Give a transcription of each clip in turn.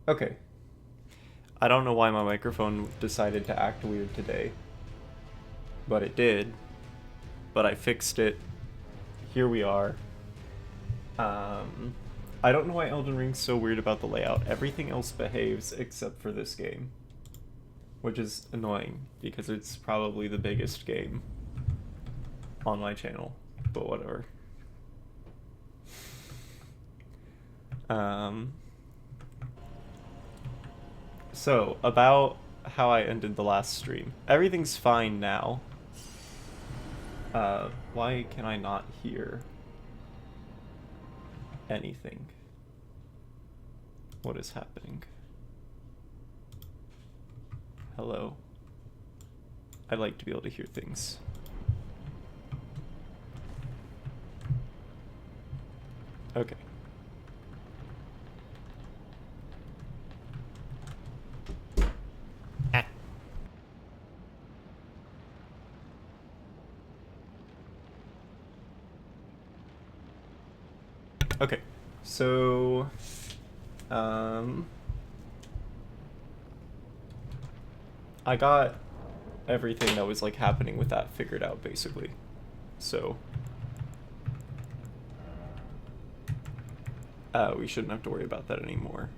Okay. I don't know why my microphone decided to act weird today, but it did. But I fixed it. Here we are. Um, I don't know why Elden Ring's so weird about the layout. Everything else behaves except for this game, which is annoying because it's probably the biggest game on my channel, but whatever. Um, so, about how I ended the last stream. Everything's fine now. Why can I not hear anything? What is happening? Hello? I'd like to be able to hear things. Okay. Ah. Okay, so I got everything that was like happening with that figured out basically. So we shouldn't have to worry about that anymore.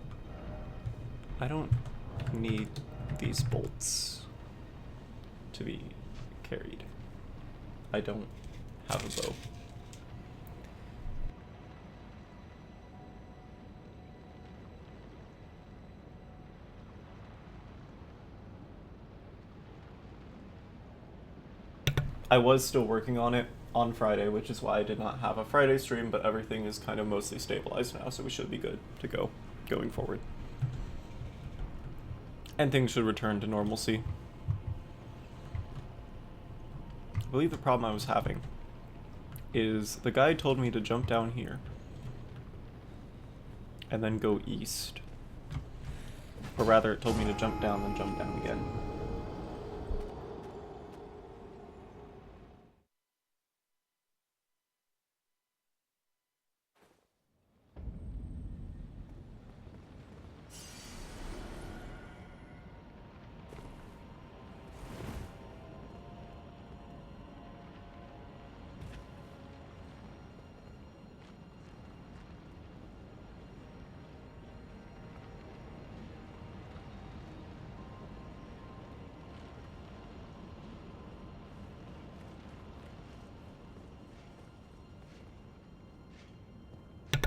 I don't need these bolts to be carried. I don't have a bow. I was still working on it on Friday, which is why I did not have a Friday stream, but everything is kind of mostly stabilized now, so we should be good to go going forward. And things should return to normalcy. I believe the problem I was having is the guide told me to jump down here and then go east. Or rather, it told me to jump down, then jump down again.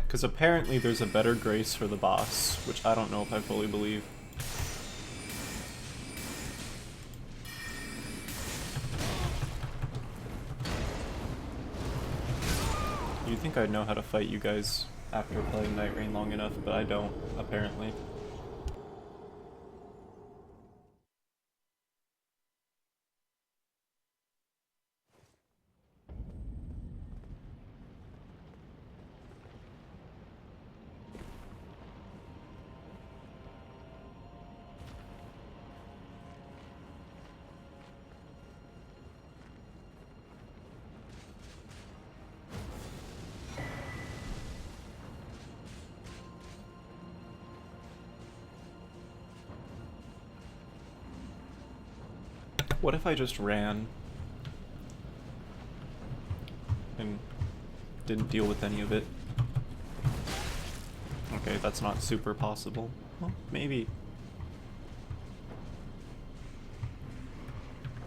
Because apparently there's a better grace for the boss, which I don't know if I fully believe. You'd think I'd know how to fight you guys after playing Night Rain long enough, but I don't, apparently. What if I just ran and didn't deal with any of it? Okay, that's not super possible. Well, maybe.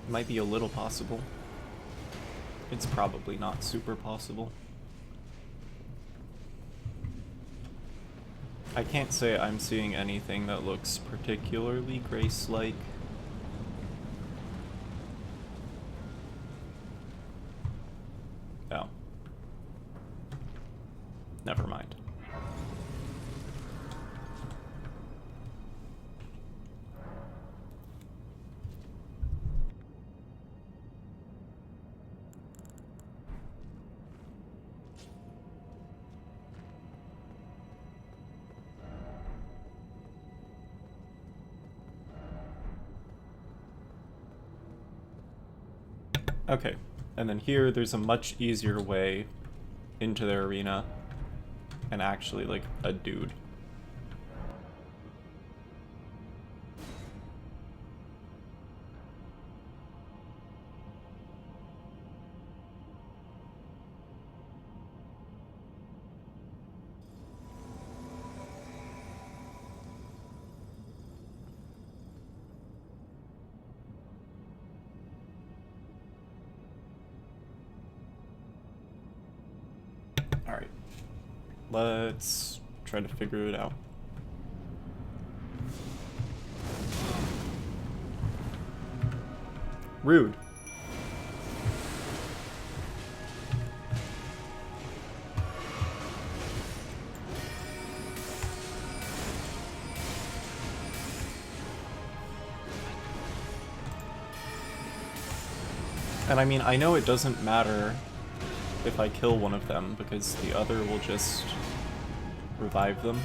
It might be a little possible. It's probably not super possible. I can't say I'm seeing anything that looks particularly Grace-like. Oh. Never mind. Okay, and then here there's a much easier way into their arena and actually like a dude. Alright. Let's try to figure it out. Rude. And I mean, I know it doesn't matter if I kill one of them, because the other will just revive them.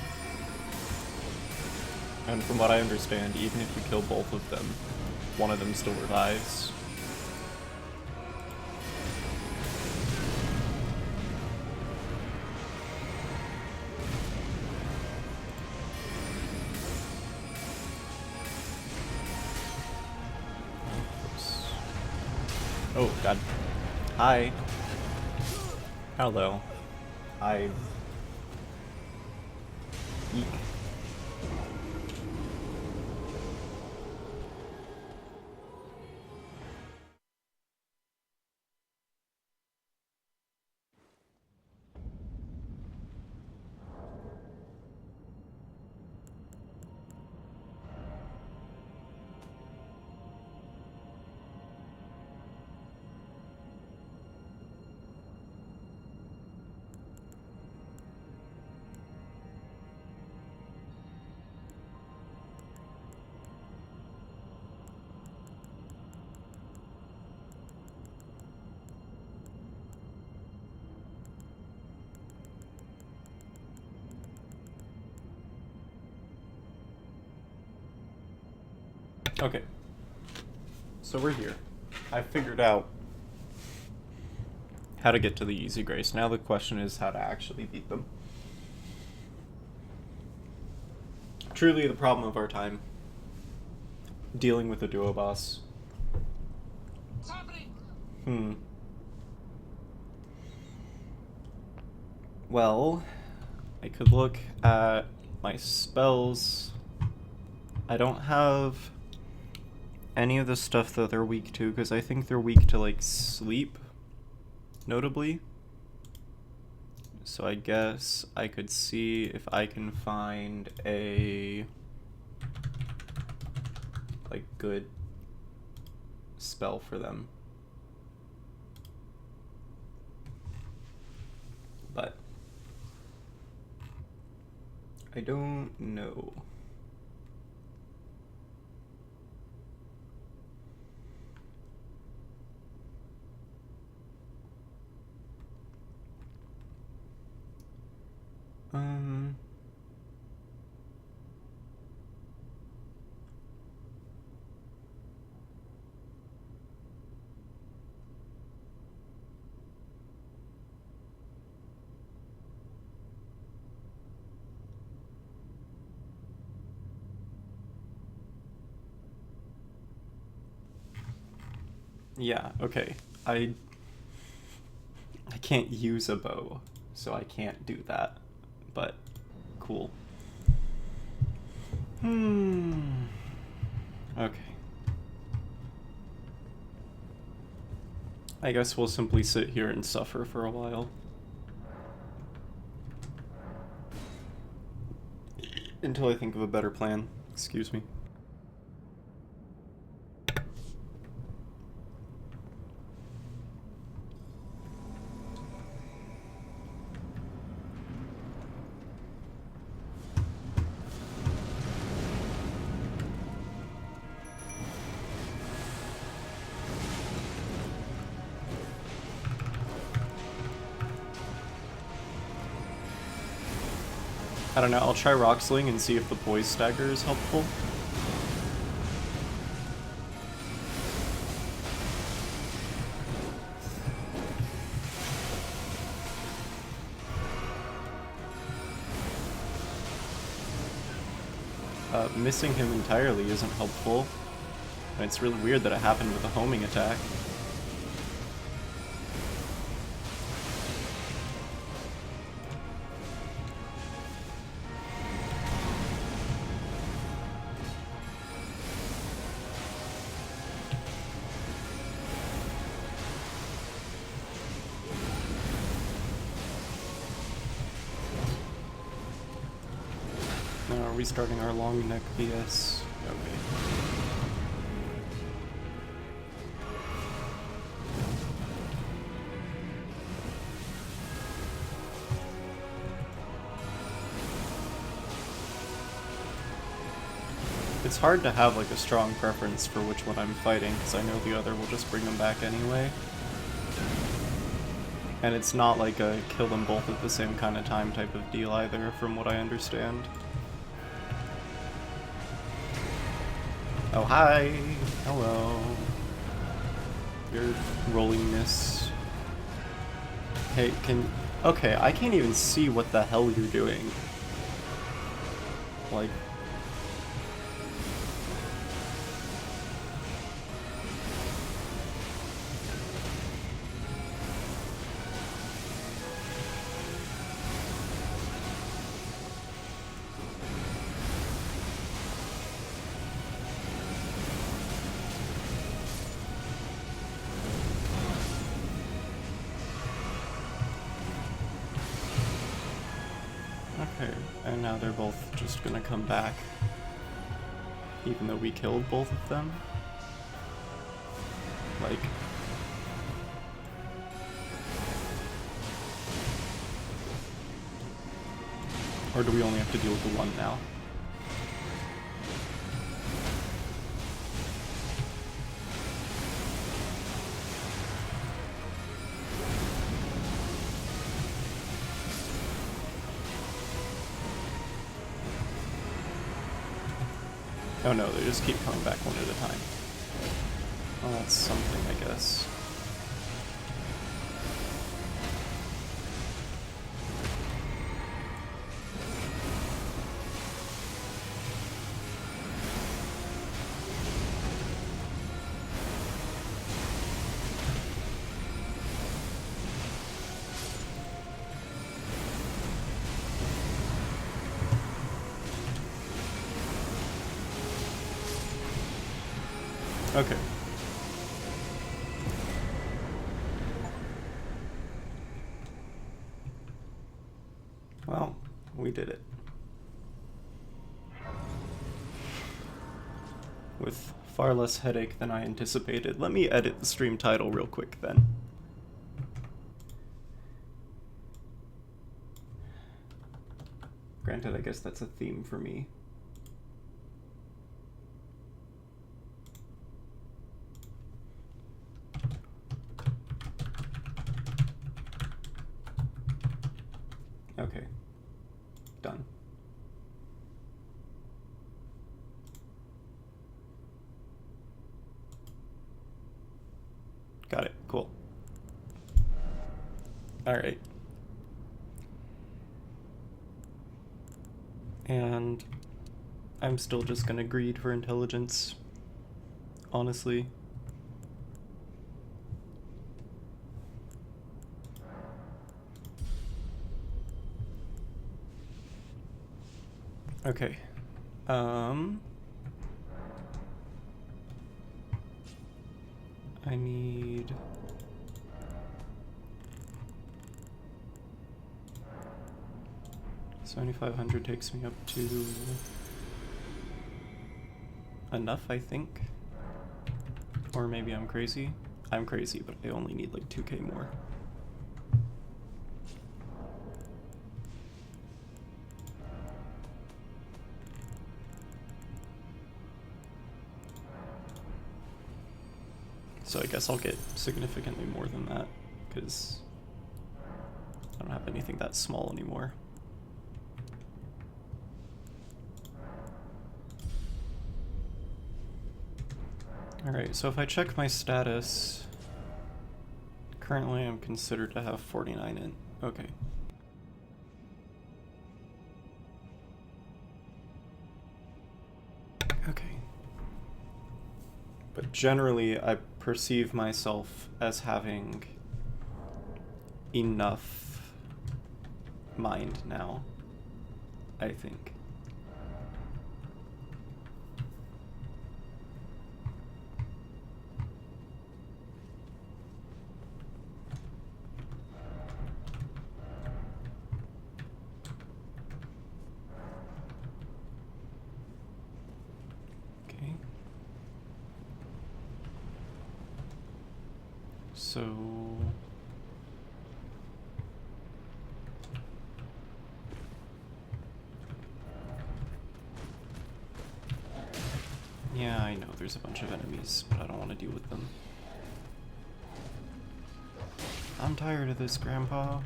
And from what I understand, even if you kill both of them, one of them still revives. Oh, God. Hi. Hello. Eek. Okay. So we're here. I figured out how to get to the Easy Grace. Now the question is how to actually beat them. Truly the problem of our time. Dealing with a duo boss. What's happening? Well, I could look at my spells. I don't have any of the stuff that they're weak to, because I think they're weak to, like, sleep, notably. So I guess I could see if I can find a, like, good spell for them. But I don't know. Yeah, okay. I can't use a bow, so I can't do that. But cool. Okay. I guess we'll simply sit here and suffer for a while. Until I think of a better plan. Excuse me. I don't know, I'll try Rock Sling and see if the Poise Stagger is helpful. Missing him entirely isn't helpful. And it's really weird that it happened with a homing attack. restarting our long neck BS. Okay. It's hard to have like a strong preference for which one I'm fighting, because I know the other will just bring them back anyway. And it's not like a kill them both at the same kind of time type of deal either, from what I understand. Oh, hi! Hello. Your rollingness. Hey, okay, I can't even see what the hell you're doing. Like... Okay, and now they're both just gonna come back, even though we killed both of them? Like... Or do we only have to deal with the one now? Oh no, they just keep coming back one at a time. Well, that's something, I guess. Okay. Well, we did it. With far less headache than I anticipated. Let me edit the stream title real quick then. Granted, I guess that's a theme for me. Okay. Done. Got it. Cool. Alright. And I'm still just gonna greed for intelligence, honestly. Okay. I need... $7,500 takes me up to... enough, I think. Or maybe I'm crazy. I'm crazy, but I only need like 2K more. So I guess I'll get significantly more than that, because I don't have anything that small anymore. Alright, so if I check my status, currently I'm considered to have 49 in. Okay. Okay. But generally, I perceive myself as having enough mind now, I think. So... yeah, I know there's a bunch of enemies, but I don't want to deal with them. I'm tired of this, Grandpa.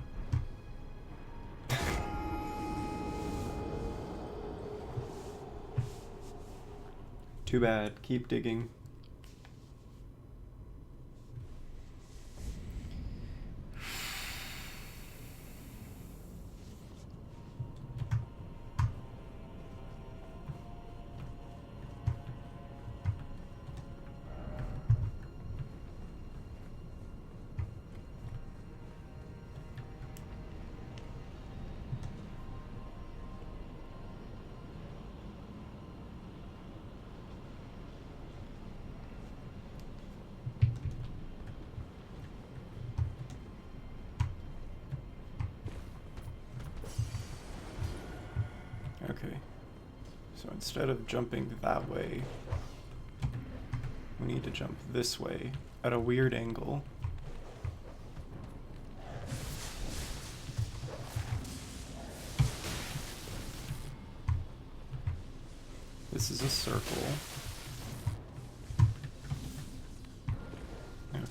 Too bad. Keep digging. Okay, so instead of jumping that way, we need to jump this way at a weird angle. This is a circle. Okay.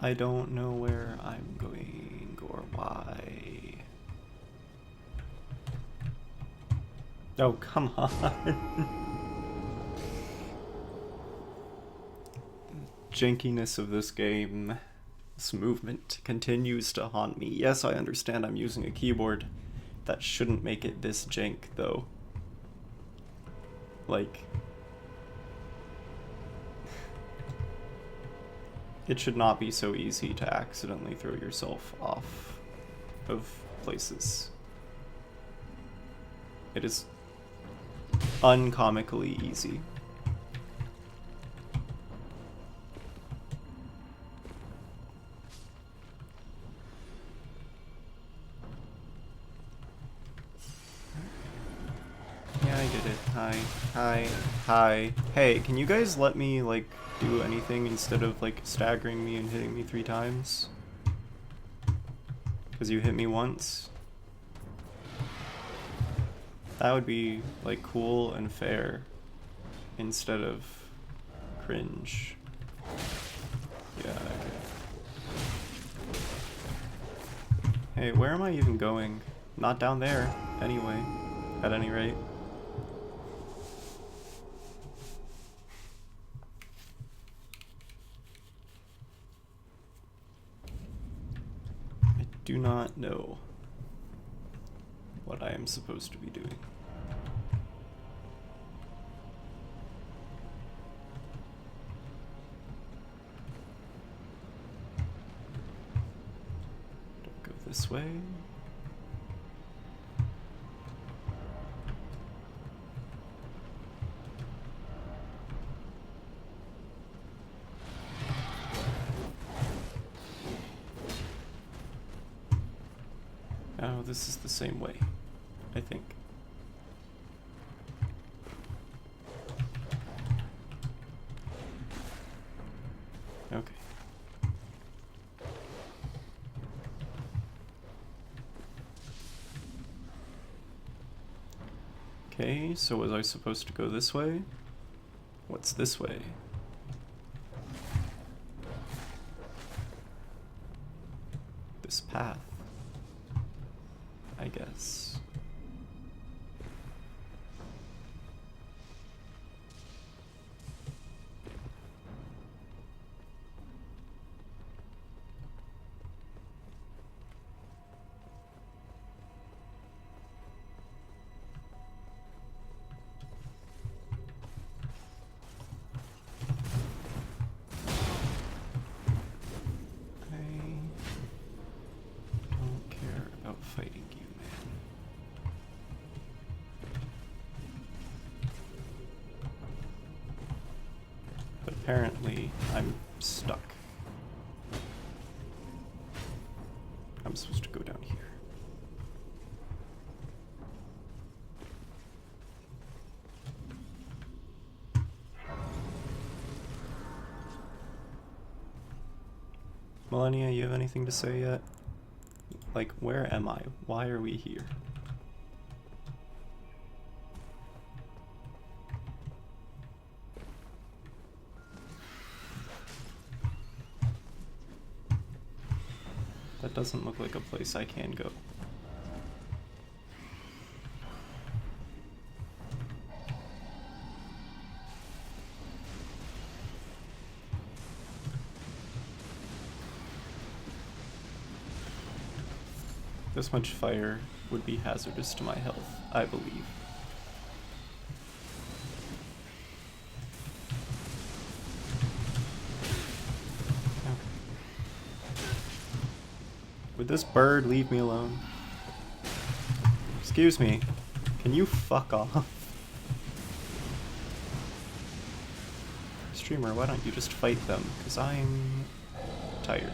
I don't know where I'm going or why. Oh, come on. Jankiness of this game. This movement continues to haunt me. Yes, I understand I'm using a keyboard. That shouldn't make it this jank, though. Like... it should not be so easy to accidentally throw yourself off of places. It is uncomically easy. Yeah, I did it. Hi. Hi. Hi. Hey, can you guys let me, like, do anything instead of, like, staggering me and hitting me 3 times? Because you hit me once? That would be, like, cool and fair instead of cringe. Yeah, okay. Hey, where am I even going? Not down there, anyway, at any rate. I do not know what I am supposed to be doing. Don't go this way. Oh, this is the same way, I think. Okay. Okay, so was I supposed to go this way? What's this way? This path, I guess. Fighting you, man. But apparently, I'm stuck. I'm supposed to go down here. Melania, you have anything to say yet? Like, where am I? Why are we here? That doesn't look like a place I can go. This much fire would be hazardous to my health, I believe. Would this bird leave me alone? Excuse me, can you fuck off? Streamer, why don't you just fight them? Because I'm tired.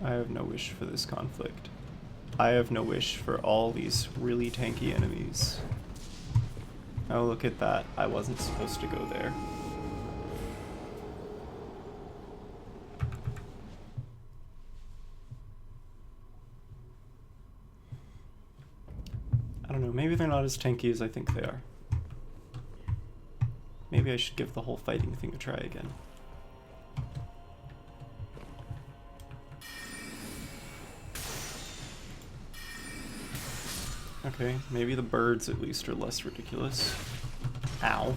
I have no wish for this conflict. I have no wish for all these really tanky enemies. Oh, look at that. I wasn't supposed to go there. I don't know, maybe they're not as tanky as I think they are. Maybe I should give the whole fighting thing a try again. Okay, maybe the birds at least are less ridiculous. Ow.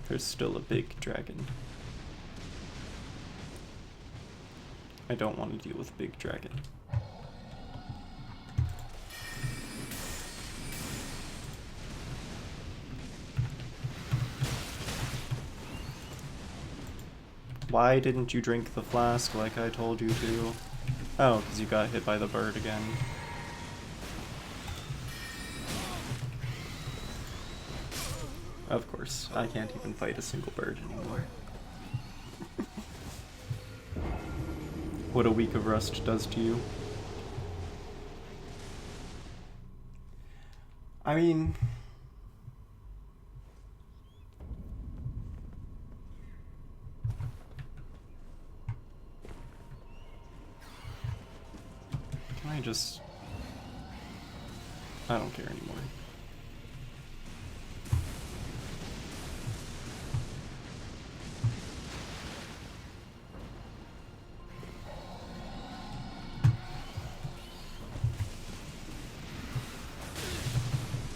There's still a big dragon. I don't want to deal with big dragon. Why didn't you drink the flask like I told you to? Oh, because you got hit by the bird again. Of course, I can't even fight a single bird anymore. What a week of Rust does to you. I mean... I don't care anymore.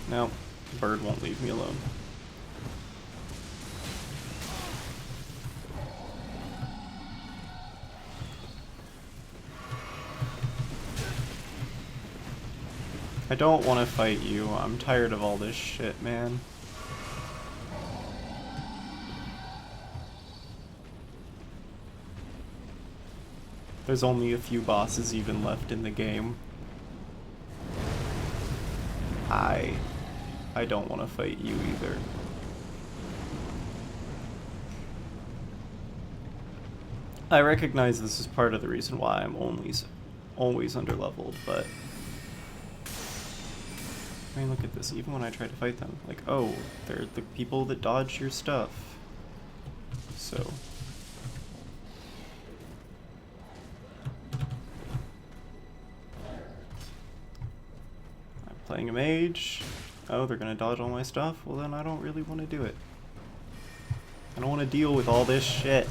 No, the bird won't leave me alone. I don't want to fight you. I'm tired of all this shit, man. There's only a few bosses even left in the game. I don't want to fight you either. I recognize this is part of the reason why I'm always underleveled, but... I mean, look at this. Even when I try to fight them, like, oh, they're the people that dodge your stuff. So... I'm playing a mage. Oh, they're gonna dodge all my stuff? Well, then I don't really want to do it. I don't want to deal with all this shit.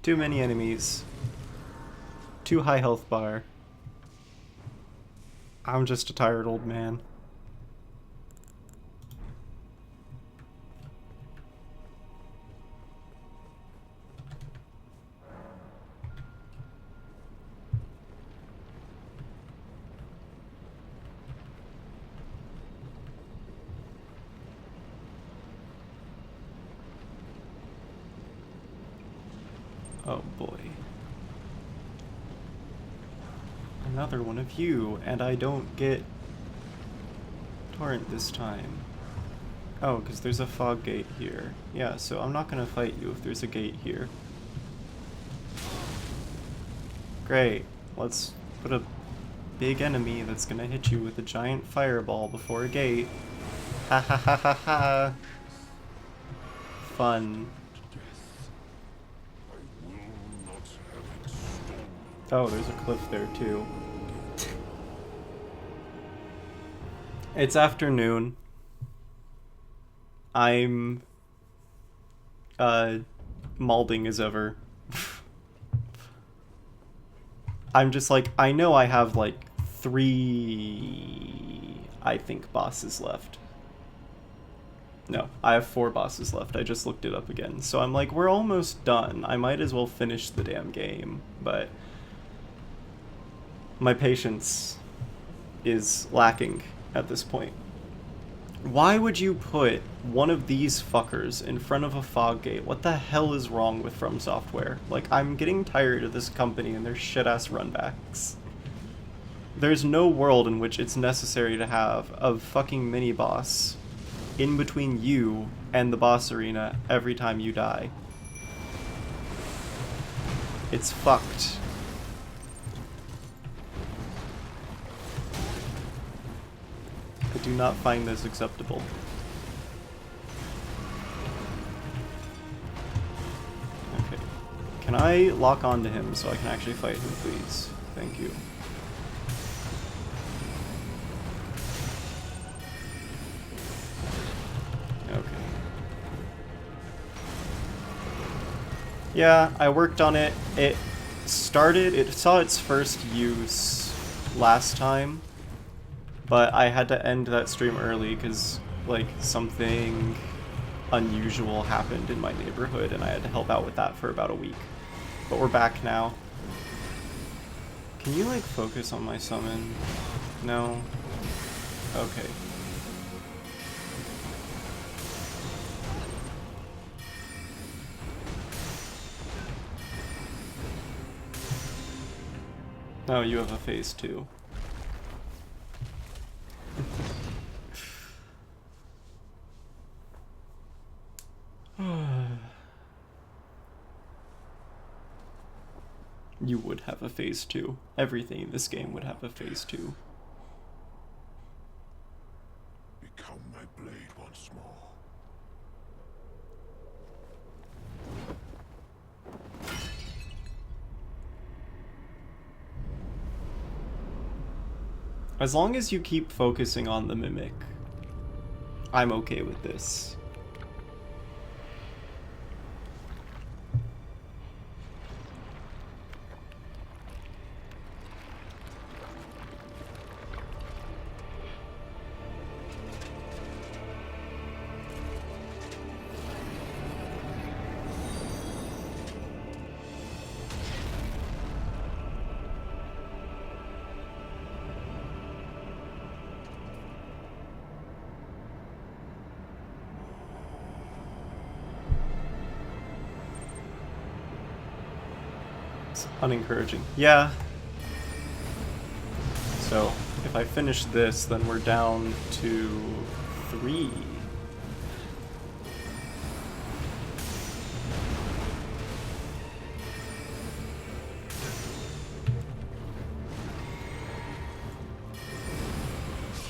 Too many enemies. Too high health bar. I'm just a tired old man. Oh boy. Another one of you, and I don't get torrent this time. Oh, because there's a fog gate here. Yeah, so I'm not gonna fight you if there's a gate here. Great. Let's put a big enemy that's gonna hit you with a giant fireball before a gate. Ha ha ha ha ha. Fun. Oh, there's a cliff there too. It's afternoon. I'm malding as ever. I'm just like, I know I have like 3, I think, bosses left. No, I have 4 bosses left. I just looked it up again. So I'm like, we're almost done. I might as well finish the damn game, but my patience is lacking at this point. Why would you put one of these fuckers in front of a fog gate? What the hell is wrong with FromSoftware? Like, I'm getting tired of this company and their shit-ass runbacks. There's no world in which it's necessary to have a fucking mini-boss in between you and the boss arena every time you die. It's fucked. I do not find this acceptable. Okay. Can I lock onto him so I can actually fight him, please? Thank you. Okay. Yeah, I worked on it. It saw its first use last time. But I had to end that stream early because, like, something unusual happened in my neighborhood and I had to help out with that for about a week. But we're back now. Can you, like, focus on my summon? No? Okay. Oh, you have a phase 2. You would have a phase 2. Everything in this game would have a phase 2. Become my blade once more. As long as you keep focusing on the mimic, I'm okay with this. Unencouraging. Yeah. So, if I finish this, then we're down to 3.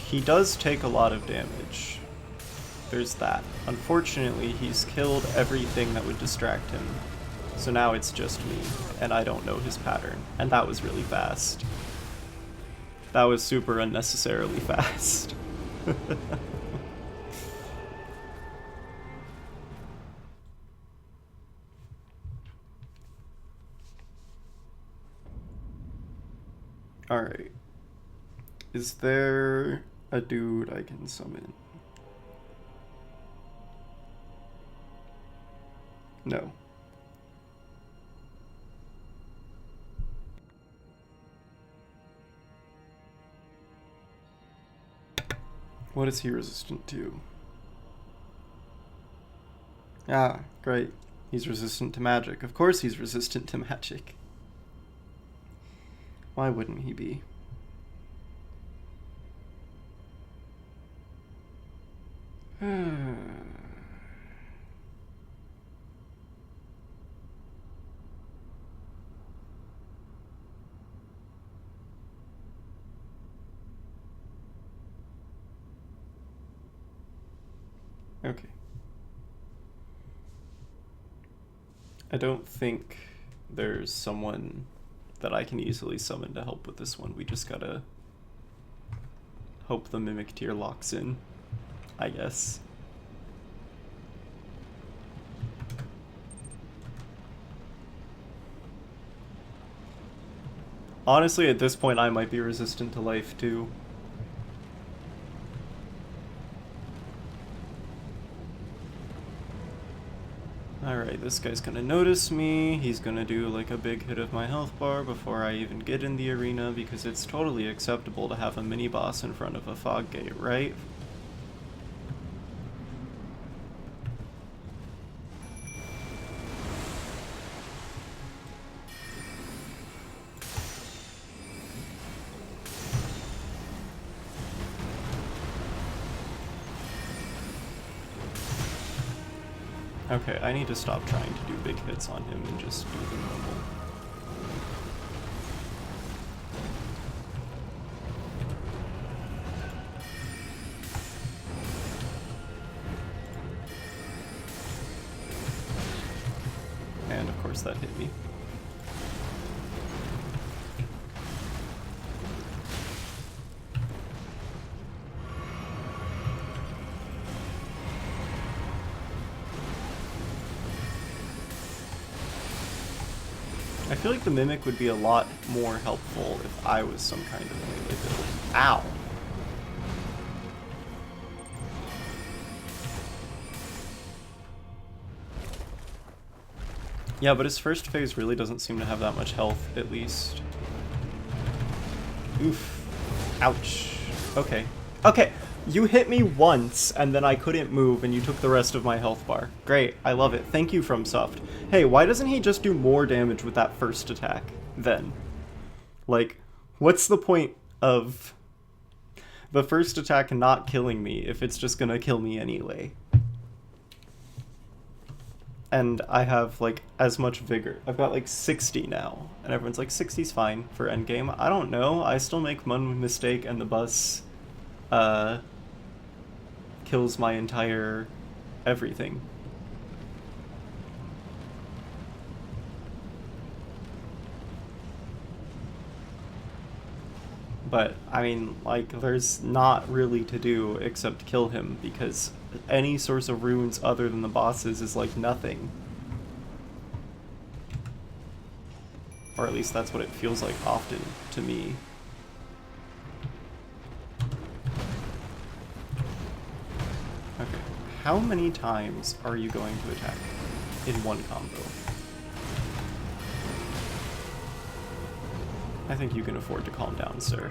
He does take a lot of damage. There's that. Unfortunately, he's killed everything that would distract him. So now it's just me, and I don't know his pattern. And that was really fast. That was super unnecessarily fast. Alright. Is there a dude I can summon? No. What is he resistant to? Ah, great. He's resistant to magic. Of course he's resistant to magic. Why wouldn't he be? Okay. I don't think there's someone that I can easily summon to help with this one. We just gotta hope the Mimic tier locks in, I guess. Honestly, at this point, I might be resistant to life, too. Alright, this guy's gonna notice me. He's gonna do like a big hit of my health bar before I even get in the arena, because it's totally acceptable to have a mini-boss in front of a fog gate, right? Okay, I need to stop trying to do big hits on him and just do the normal. And of course that hit me. I feel like the Mimic would be a lot more helpful if I was some kind of melee build. Ow! Yeah, but his first phase really doesn't seem to have that much health, at least. Oof. Ouch. Okay. Okay! You hit me once, and then I couldn't move, and you took the rest of my health bar. Great. I love it. Thank you, FromSoft. Hey, why doesn't he just do more damage with that first attack, then? Like, what's the point of the first attack not killing me if it's just gonna kill me anyway? And I have, like, as much vigor. I've got, like, 60 now. And everyone's like, 60's fine for endgame. I don't know. I still make one mistake and the bus, kills my entire everything. But, I mean, like, there's not really to do except kill him, because any source of runes other than the bosses is, like, nothing. Or at least that's what it feels like often to me. Okay. How many times are you going to attack in one combo? I think you can afford to calm down, sir.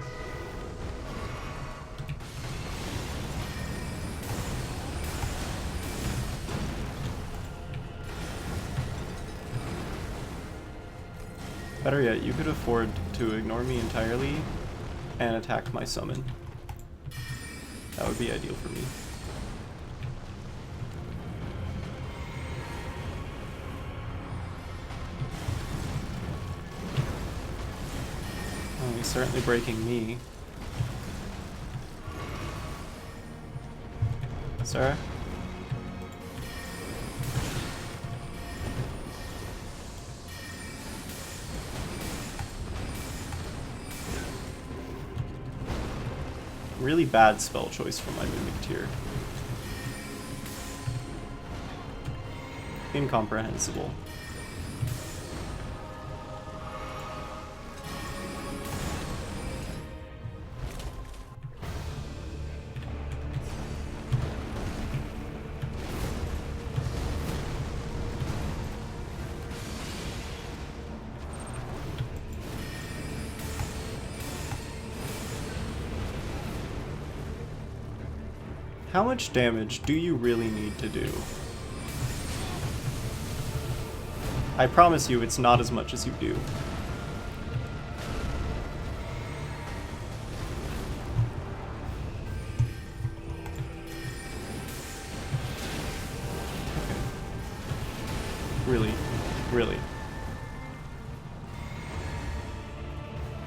Better yet, you could afford to ignore me entirely and attack my summon. That would be ideal for me. Oh, he's certainly breaking me. Sir? Really bad spell choice from my Mimic tier. Incomprehensible. How much damage do you really need to do? I promise you it's not as much as you do. Really? Really?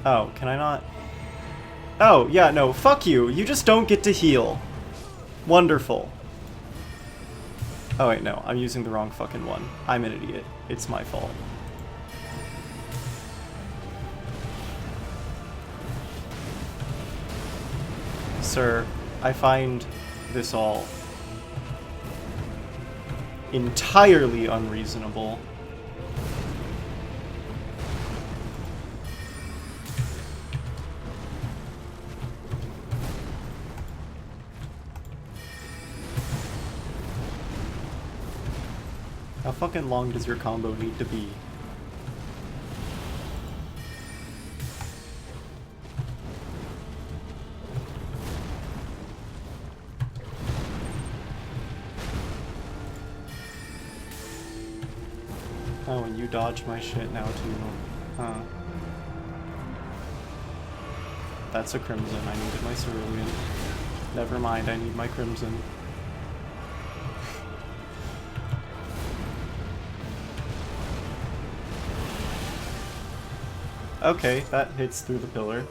Oh, can I not? Oh, yeah, no, fuck you. You just don't get to heal. Wonderful. Oh wait, no, I'm using the wrong fucking one. I'm an idiot. It's my fault. Sir, I find this all entirely unreasonable. How fucking long does your combo need to be? Oh, and you dodge my shit now too. Huh. That's a crimson. I needed my cerulean. Never mind, I need my crimson. Okay, that hits through the pillar.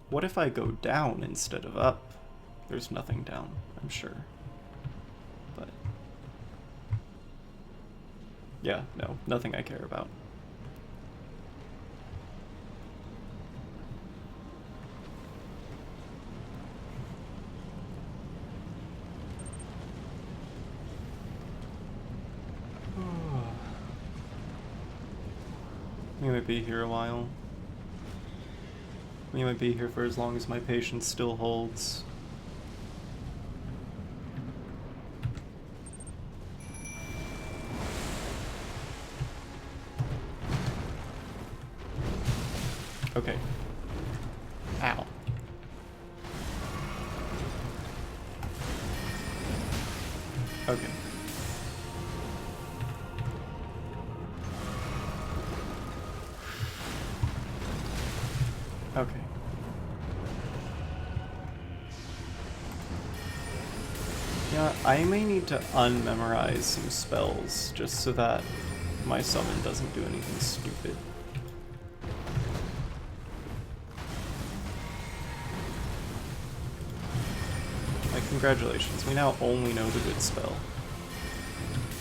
What if I go down instead of up? There's nothing down, I'm sure. But yeah, no, nothing I care about. We might be here a while. We might be here for as long as my patience still holds. Okay. Ow. Okay. Okay. Yeah, I may need to unmemorize some spells just so that my summon doesn't do anything stupid. Like, congratulations, we now only know the good spell.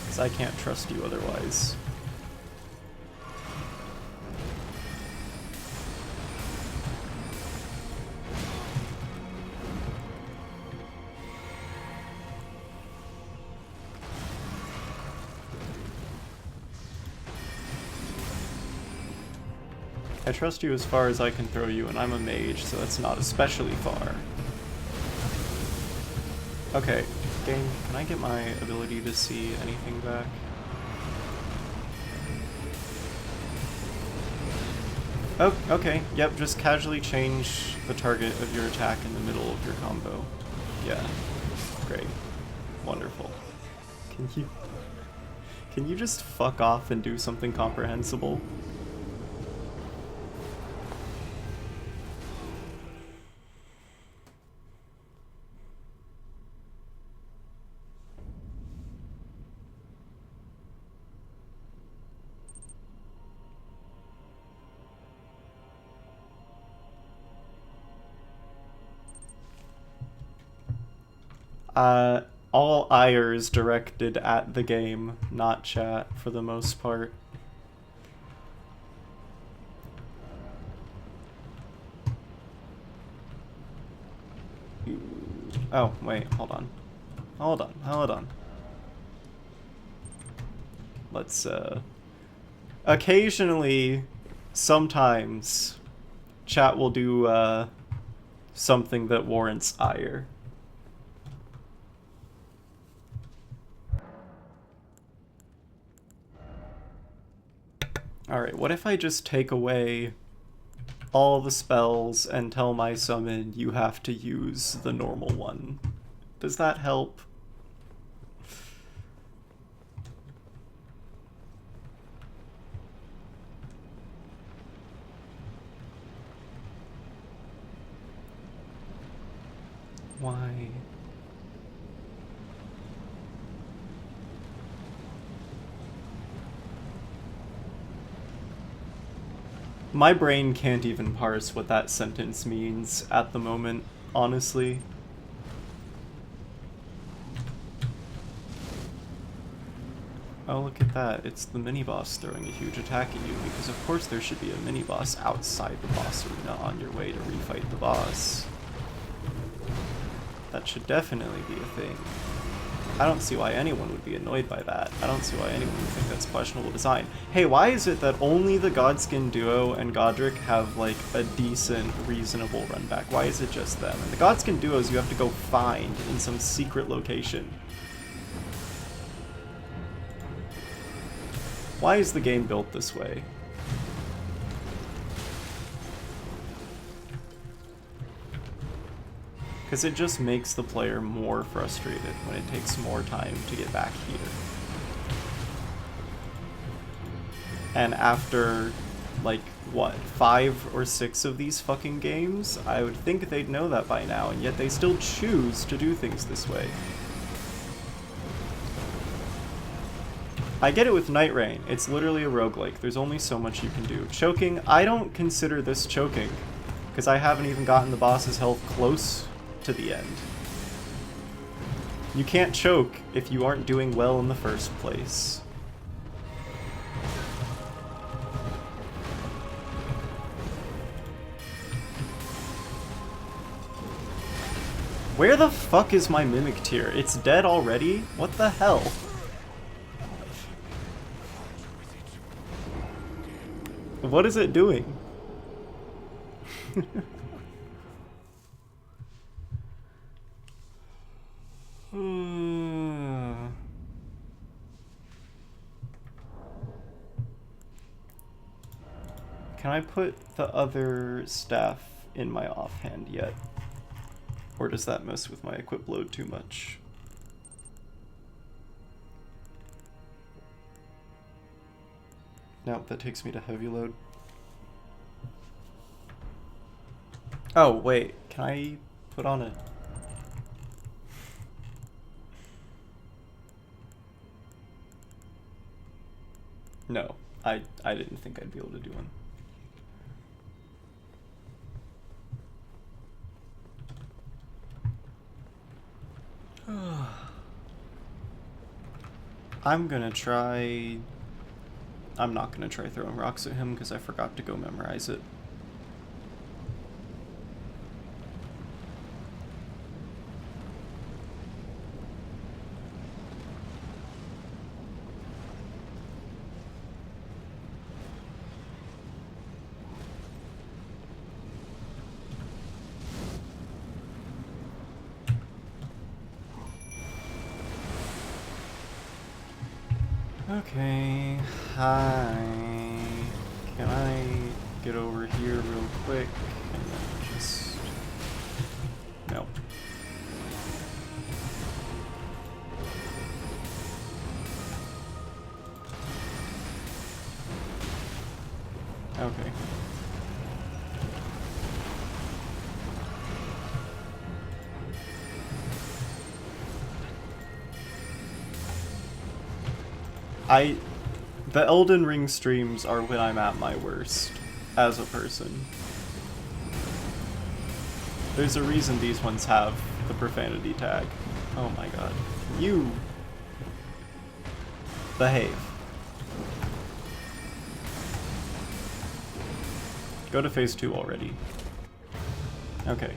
Because I can't trust you otherwise. I trust you as far as I can throw you, and I'm a mage, so that's not especially far. Okay, game, can I get my ability to see anything back? Oh, okay, yep, just casually change the target of your attack in the middle of your combo. Yeah, great. Wonderful. Can you just fuck off and do something comprehensible? All ire is directed at the game, not chat, for the most part. Oh, wait, hold on. Hold on. Let's, occasionally, sometimes, chat will do something that warrants ire. Alright, what if I just take away all the spells and tell my summon you have to use the normal one? Does that help? Why? My brain can't even parse what that sentence means at the moment, honestly. Oh, look at that. It's the mini-boss throwing a huge attack at you, because of course there should be a mini-boss outside the boss arena on your way to refight the boss. That should definitely be a thing. I don't see why anyone would be annoyed by that. I don't see why anyone would think that's questionable design. Hey, why is it that only the Godskin Duo and Godric have, like, a decent, reasonable run back? Why is it just them? And the Godskin Duos you have to go find in some secret location. Why is the game built this way? Because it just makes the player more frustrated when it takes more time to get back here. And after, like, what, 5 or 6 of these fucking games? I would think they'd know that by now, and yet they still choose to do things this way. I get it with Night Rain. It's literally a roguelike. There's only so much you can do. Choking, I don't consider this choking, because I haven't even gotten the boss's health close to the end. You can't choke if you aren't doing well in the first place. Where the fuck is my Mimic Tier? It's dead already? What the hell? What is it doing? Can I put the other staff in my offhand yet? Or does that mess with my equip load too much? No, that takes me to heavy load. Oh, wait, can I put on a... No, I didn't think I'd be able to do one. I'm not gonna try throwing rocks at him because I forgot to go memorize it. Okay, hi. Can I get over here real quick and then just... No. Okay. The Elden Ring streams are when I'm at my worst as a person. There's a reason these ones have the profanity tag. Oh my god. You behave. Go to phase 2 already. Okay.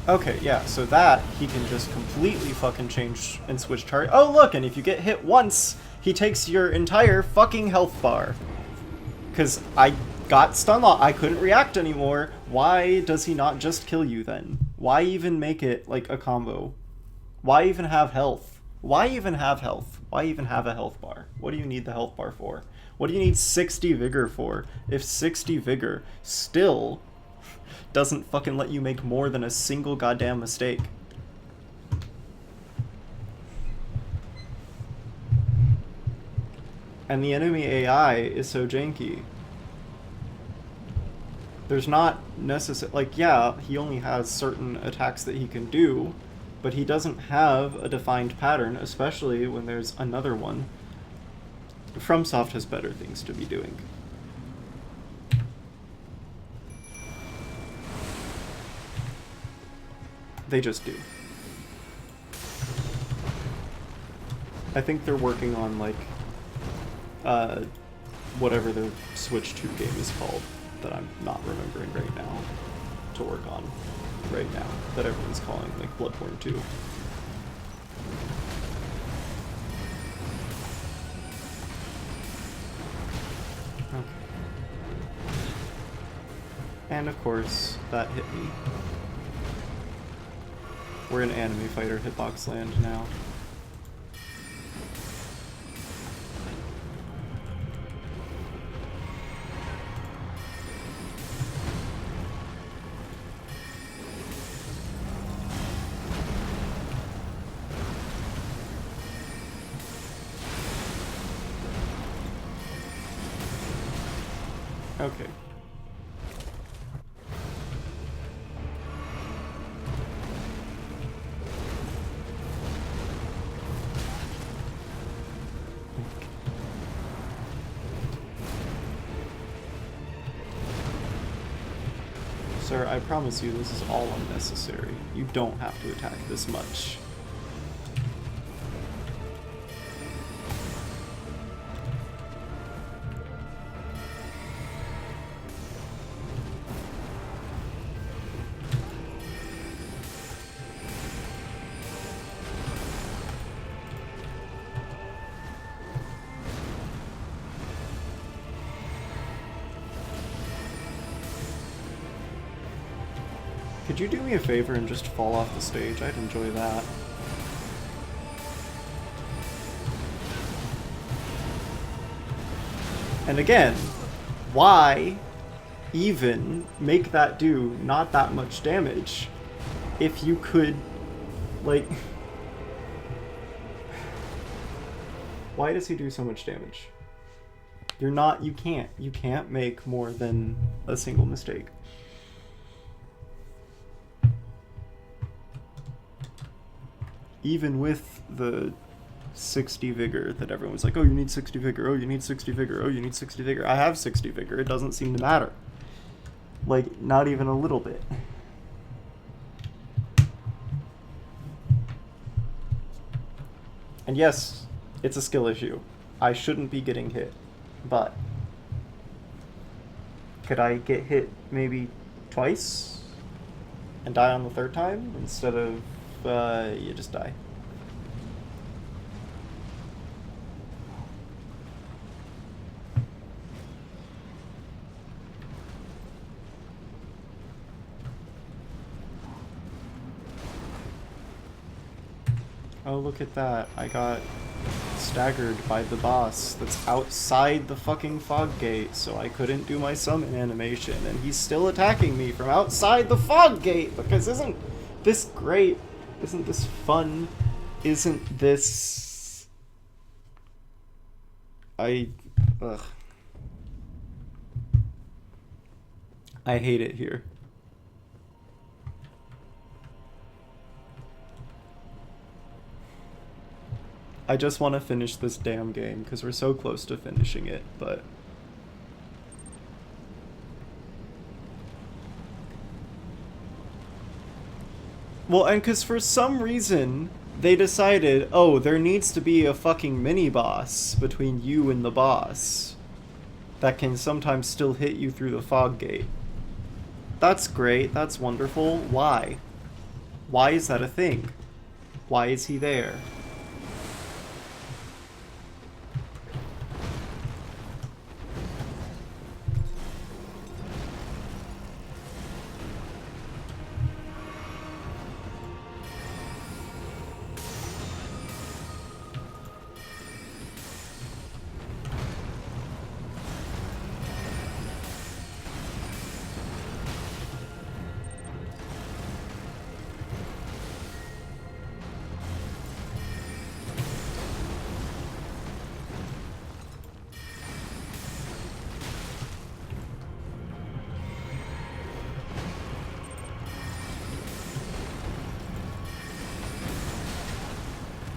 Okay, yeah, so that he can just completely fucking change and switch target. Oh, look, and if you get hit once, he takes your entire fucking health bar. Because I got stun lock, I couldn't react anymore. Why does he not just kill you then? Why even make it like a combo? Why even have health? Why even have health? Why even have a health bar? What do you need the health bar for? What do you need 60 vigor for? If 60 vigor still doesn't fucking let you make more than a single goddamn mistake. And the enemy AI is so janky. There's not necessarily, like, yeah, he only has certain attacks that he can do, but he doesn't have a defined pattern, especially when there's another one. FromSoft has better things to be doing. They just do. I think they're working on, like, whatever their Switch 2 game is called that I'm not remembering right now to work on right now, that everyone's calling, like, Bloodborne 2. Okay. And of course, that hit me. We're in anime fighter hitbox land now. Okay. Sir, I promise you this is all unnecessary. You don't have to attack this much. Could you do me a favor and just fall off the stage? I'd enjoy that. And again, why even make that do not that much damage if you could, like... Why does he do so much damage? You can't make more than a single mistake. Even with the 60 vigor that everyone's like, oh, you need 60 vigor, oh, you need 60 vigor, oh, you need 60 vigor. I have 60 vigor. It doesn't seem to matter. Like, not even a little bit. And yes, it's a skill issue. I shouldn't be getting hit, but could I get hit maybe twice and die on the third time instead of you just die? Oh, look at that. I got staggered by the boss that's outside the fucking fog gate, so I couldn't do my summon animation, and he's still attacking me from outside the fog gate, because isn't this great? Isn't this fun? Isn't this... Ugh. I hate it here. I just want to finish this damn game, because we're so close to finishing it, but... Well, and because for some reason, they decided, oh, there needs to be a fucking mini-boss between you and the boss that can sometimes still hit you through the fog gate. That's great, that's wonderful. Why? Why is that a thing? Why is he there?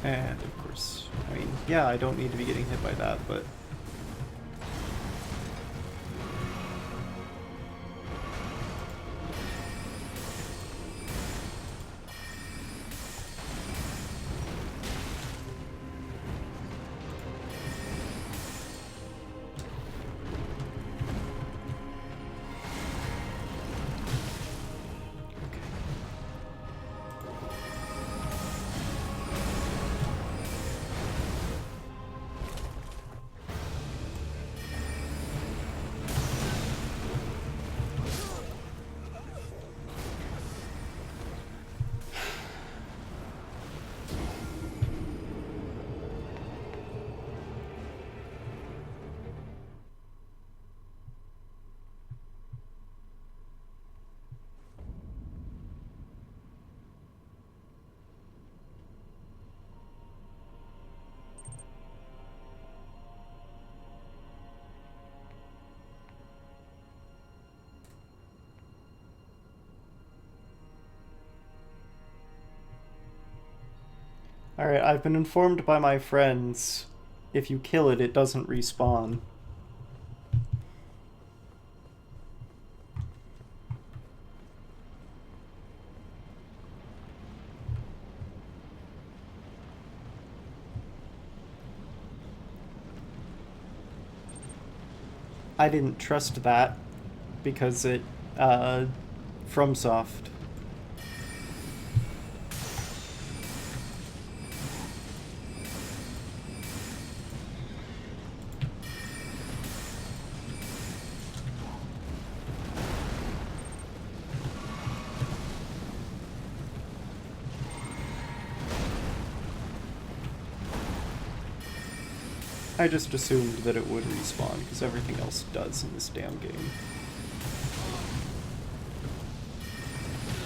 And of course, I mean, yeah, I don't need to be getting hit by that, but... Alright, I've been informed by my friends, if you kill it, it doesn't respawn. I didn't trust that, because it, FromSoft. I just assumed that it would respawn, because everything else does in this damn game.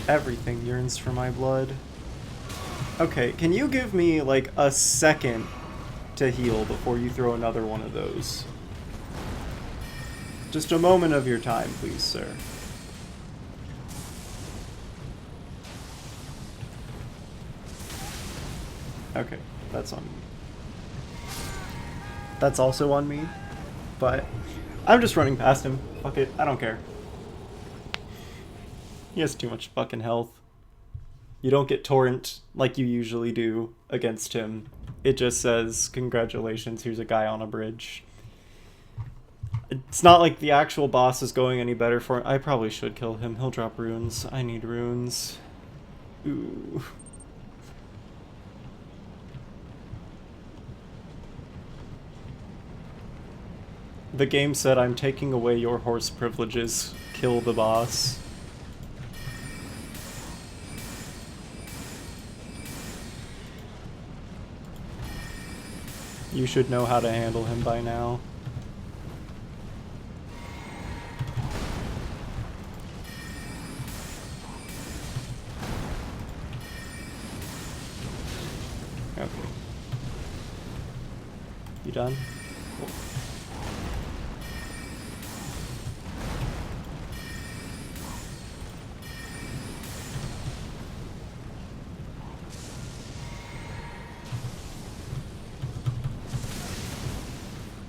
Everything yearns for my blood. Okay, can you give me, like, a second to heal before you throw another one of those? Just a moment of your time, please, sir. Okay, that's on me. That's also on me, but I'm just running past him. Fuck it, I don't care. He has too much fucking health. You don't get torrent like you usually do against him. It just says, congratulations, here's a guy on a bridge. It's not like the actual boss is going any better for him. I probably should kill him. He'll drop runes. I need runes. Ooh. The game said, I'm taking away your horse privileges. Kill the boss. You should know how to handle him by now. Okay. You done? Cool.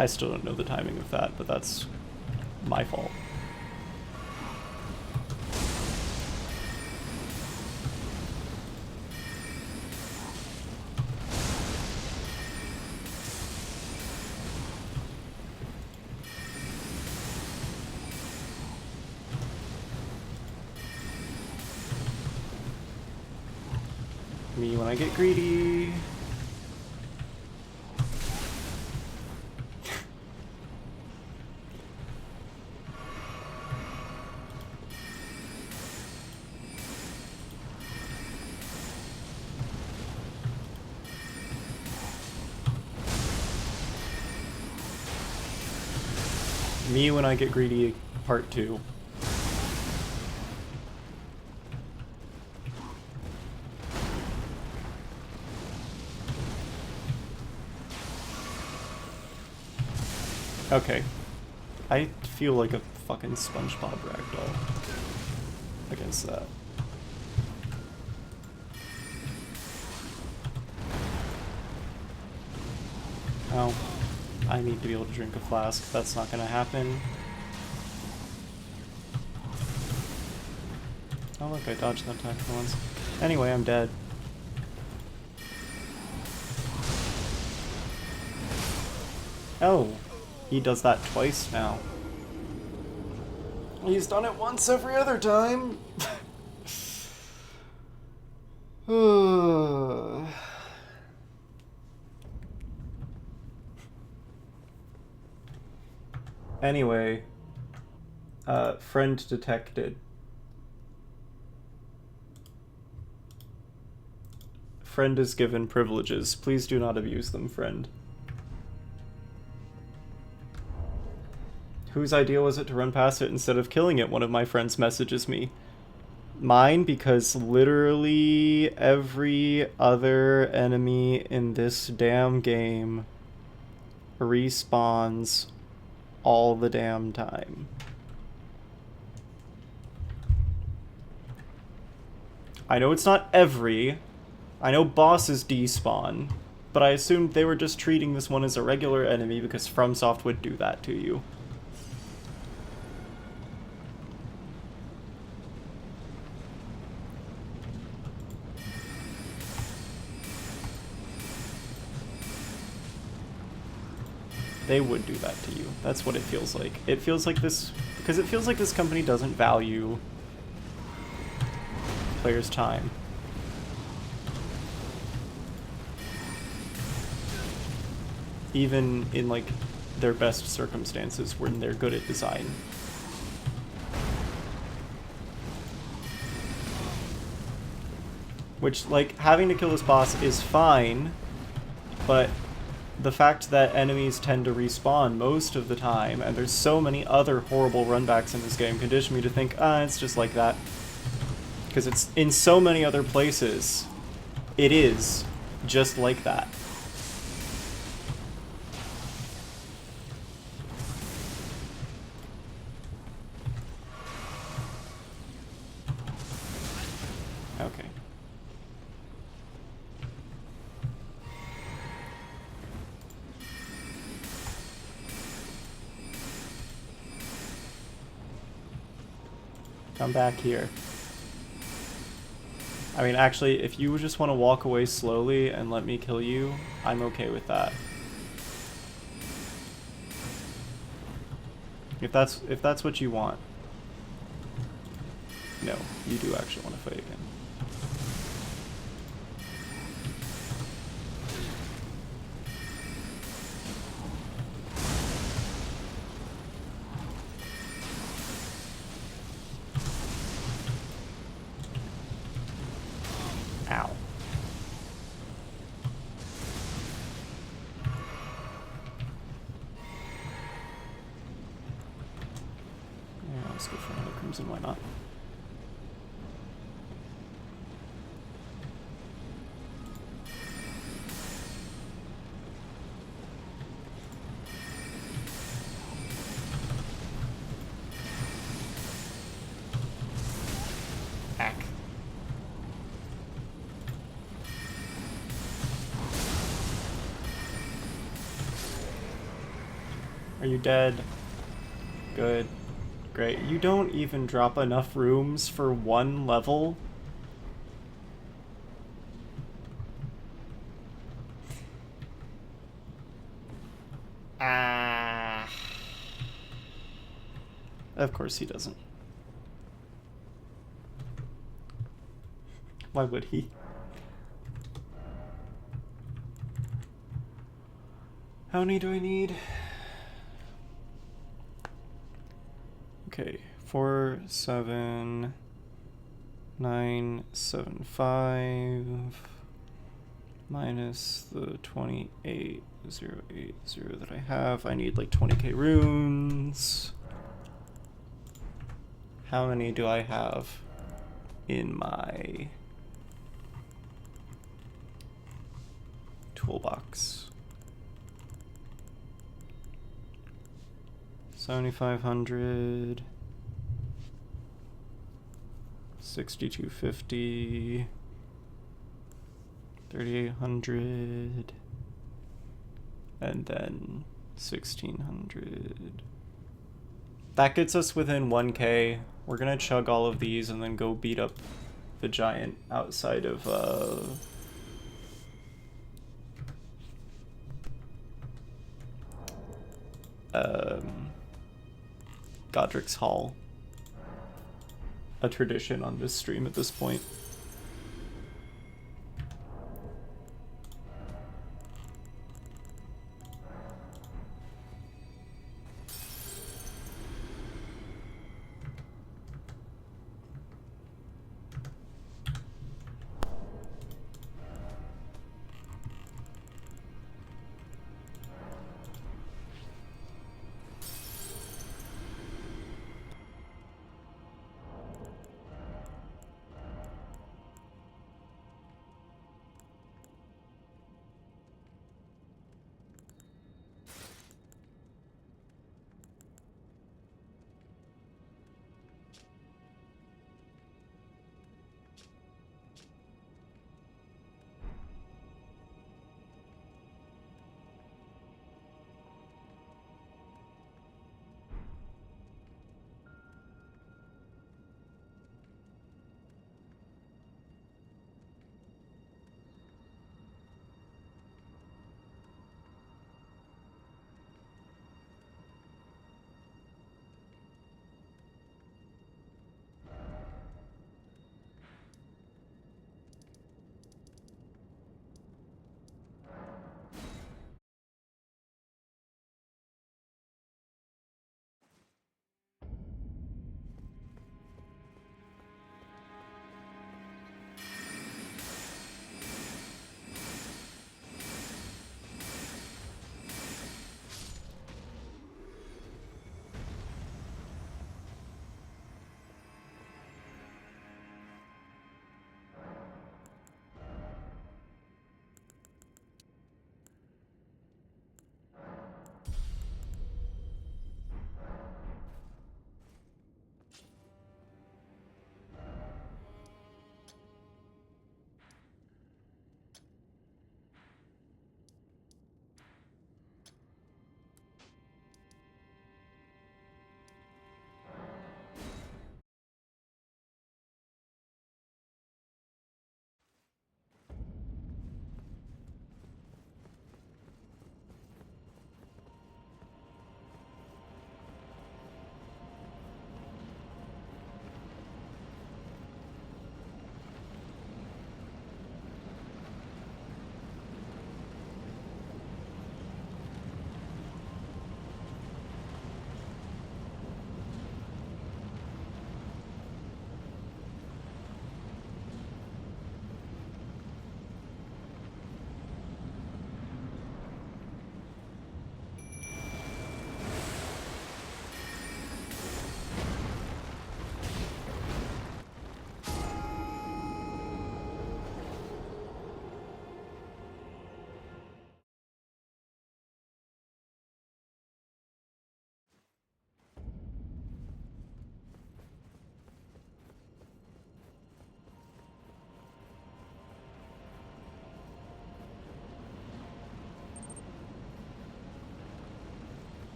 I still don't know the timing of that, but that's my fault. Me when I get greedy. Me when I get greedy, part 2. Okay. I feel like a fucking SpongeBob ragdoll against that. Oh. I need to be able to drink a flask. That's not gonna happen. Oh look, I dodged that attack for once. Anyway, I'm dead. Oh, he does that twice now. He's done it once every other time. Anyway, friend detected. Friend is given privileges. Please do not abuse them, friend. Whose idea was it to run past it instead of killing it? One of my friends messages me. Mine, because literally every other enemy in this damn game respawns all the damn time. I know it's not every. I know bosses despawn, but I assumed they were just treating this one as a regular enemy because FromSoft would do that to you. They would do that to you. That's what it feels like. It feels like this, because it feels like this company doesn't value players' time. Even in, like, their best circumstances when they're good at design. Which, like, having to kill this boss is fine, but the fact that enemies tend to respawn most of the time, and there's so many other horrible runbacks in this game, condition me to think, it's just like that. Because it's in so many other places, it is just like that. Okay. Come back here. I mean, actually, if you just want to walk away slowly and let me kill you, I'm okay with that. If that's what you want. No, you do actually want to fight again. Ow. Yeah, let's go for another crimson, why not? Ack. Are you dead? Good. Great. You don't even drop enough rooms for one level? Ah. Of course he doesn't. Why would he? How many do I need? Okay, 4, 7, 9, 7, 5 minus the 28, 0, 8, 0 that I have. I need like 20k runes. How many do I have in my toolbox? 7,500, 6,250, 3,800, and then 1,600. That gets us within 1k. We're gonna chug all of these and then go beat up the giant outside of Godric's Hall. A tradition on this stream at this point.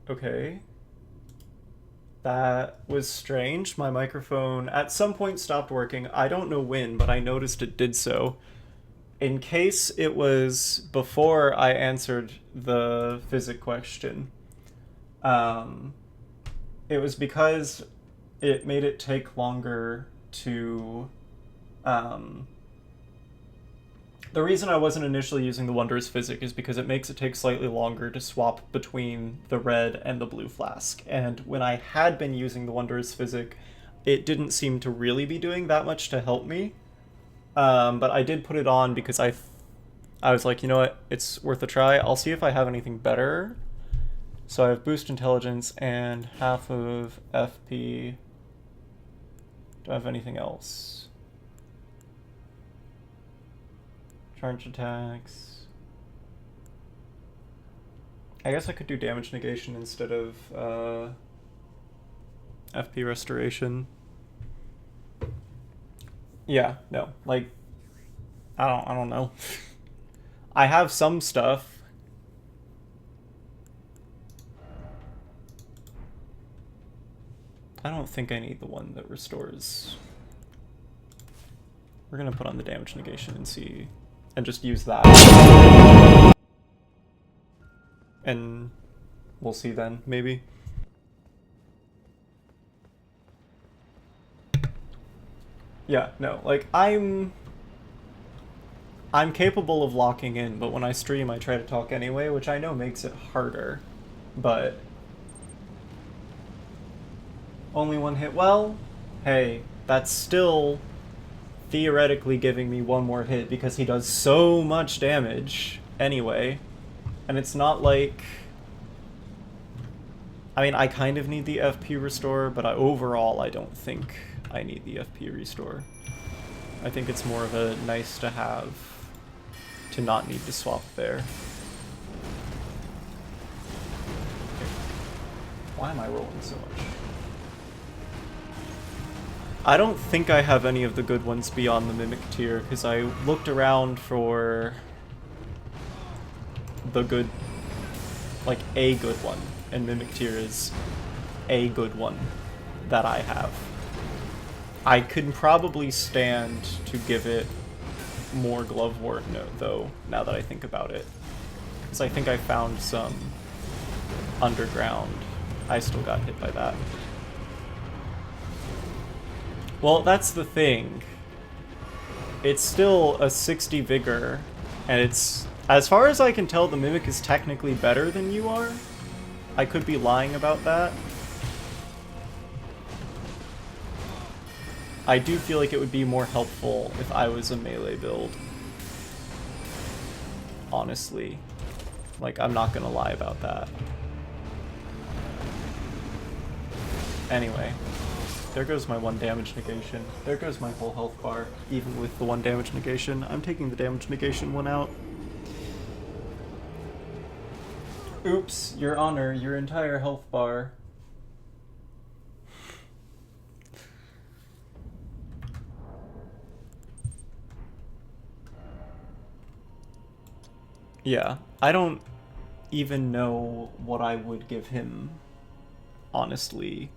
Okay. That was strange. My microphone at some point stopped working. I don't know when, but I noticed it did so. In case it was before I answered the physics question, it was because it made it take longer to... The reason I wasn't initially using the Wondrous Physic is because it makes it take slightly longer to swap between the red and the blue flask. And when I had been using the Wondrous Physic, it didn't seem to really be doing that much to help me. But I did put it on because I was like, you know what, it's worth a try. I'll see if I have anything better. So I have Boost Intelligence and half of FP. Do I have anything else? Charge attacks. I guess I could do damage negation instead of FP restoration. Yeah, no, like I don't know. I have some stuff. I don't think I need the one that restores. We're gonna put on the damage negation and see, and just use that. And we'll see then, maybe. Yeah, no, like I'm capable of locking in, but when I stream I try to talk anyway, which I know makes it harder. But only one hit. Well, hey, that's still theoretically giving me one more hit because he does so much damage anyway. And it's not like... I mean, I kind of need the FP restore, but overall I don't think I need the FP restore. I think it's more of a nice to have to not need to swap there. Okay. Why am I rolling so much? I don't think I have any of the good ones beyond the Mimic tier, because I looked around for the good, like a good one, and Mimic tier is a good one that I have. I could probably stand to give it more Glovewort, though, now that I think about it. Because I think I found some underground. I still got hit by that. Well, that's the thing. It's still a 60 vigor, and it's... As far as I can tell, the Mimic is technically better than you are. I could be lying about that. I do feel like it would be more helpful if I was a melee build. Honestly. Like, I'm not gonna lie about that. Anyway. There goes my 1 damage negation. There goes my whole health bar, even with the 1 damage negation. I'm taking the damage negation one out. Oops, Your Honor, your entire health bar. Yeah, I don't even know what I would give him, honestly.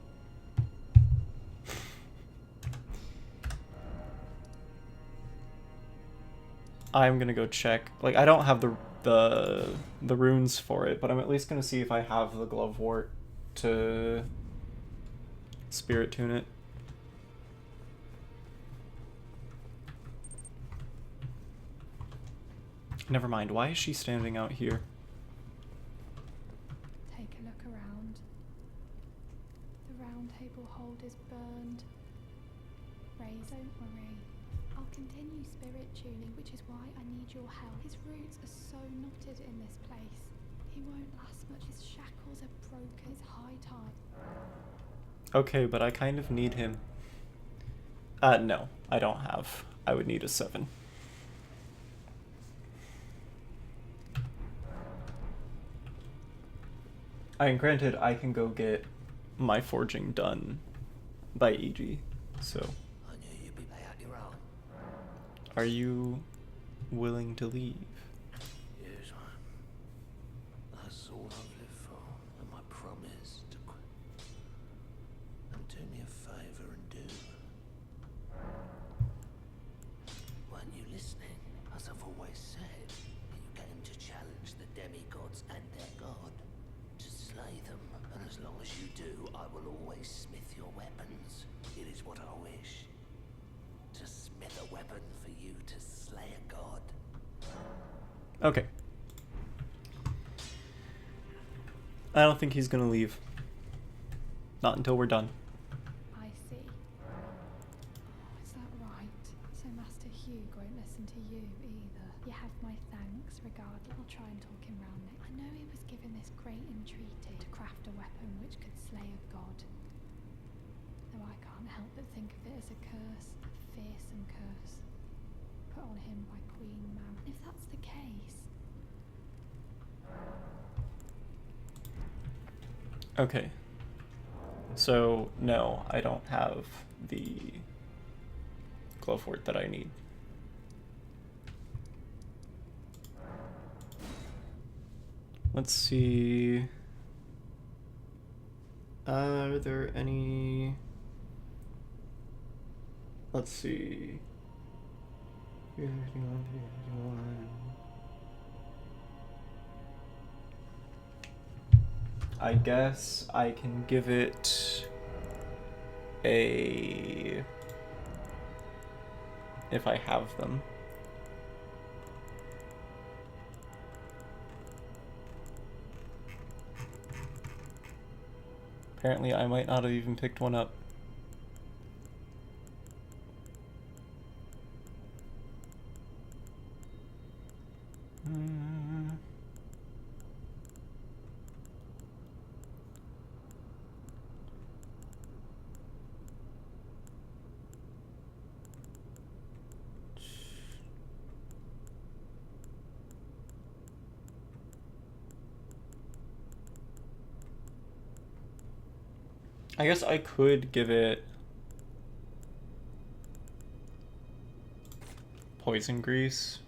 I'm gonna go check. Like, I don't have the runes for it, but I'm at least gonna see if I have the Glovewort to Spirit Tune it. Never mind, why is she standing out here? Take a look around. The round table hold is burned. Raise, don't worry. I'll continue spirit tuning, which is why I need your help. His roots are so knotted in this place. He won't last much. His shackles are broken. It's high time. Okay, but I kind of need him. No, I don't have. I would need a 7. I mean, granted, I can go get my forging done by EG, so... I knew you'd be out your own. Are you willing to leave? Yes, that's all I've lived for, and my promise said. You came to challenge the demigods and their god. To slay them, and as long as you do, I will always smith your weapons. It is what I wish. To smith a weapon for you to slay a god. Okay. I don't think he's gonna leave. Not until we're done. I see. Oh, is that right? So Master Hugh won't listen to you either. You have my thanks regardless. I'll try and talk him round next. I know he was given this great entreaty to craft a weapon which could slay a god. Though I can't help but think of it as a curse, a fearsome curse, put on him by Queen Mam. If that's the case... Okay. So, no, I don't have the glowfort that I need. Let's see. Are there any... Let's see. I guess I can give it a... if I have them. Apparently I might not have even picked one up. I guess I could give it poison grease.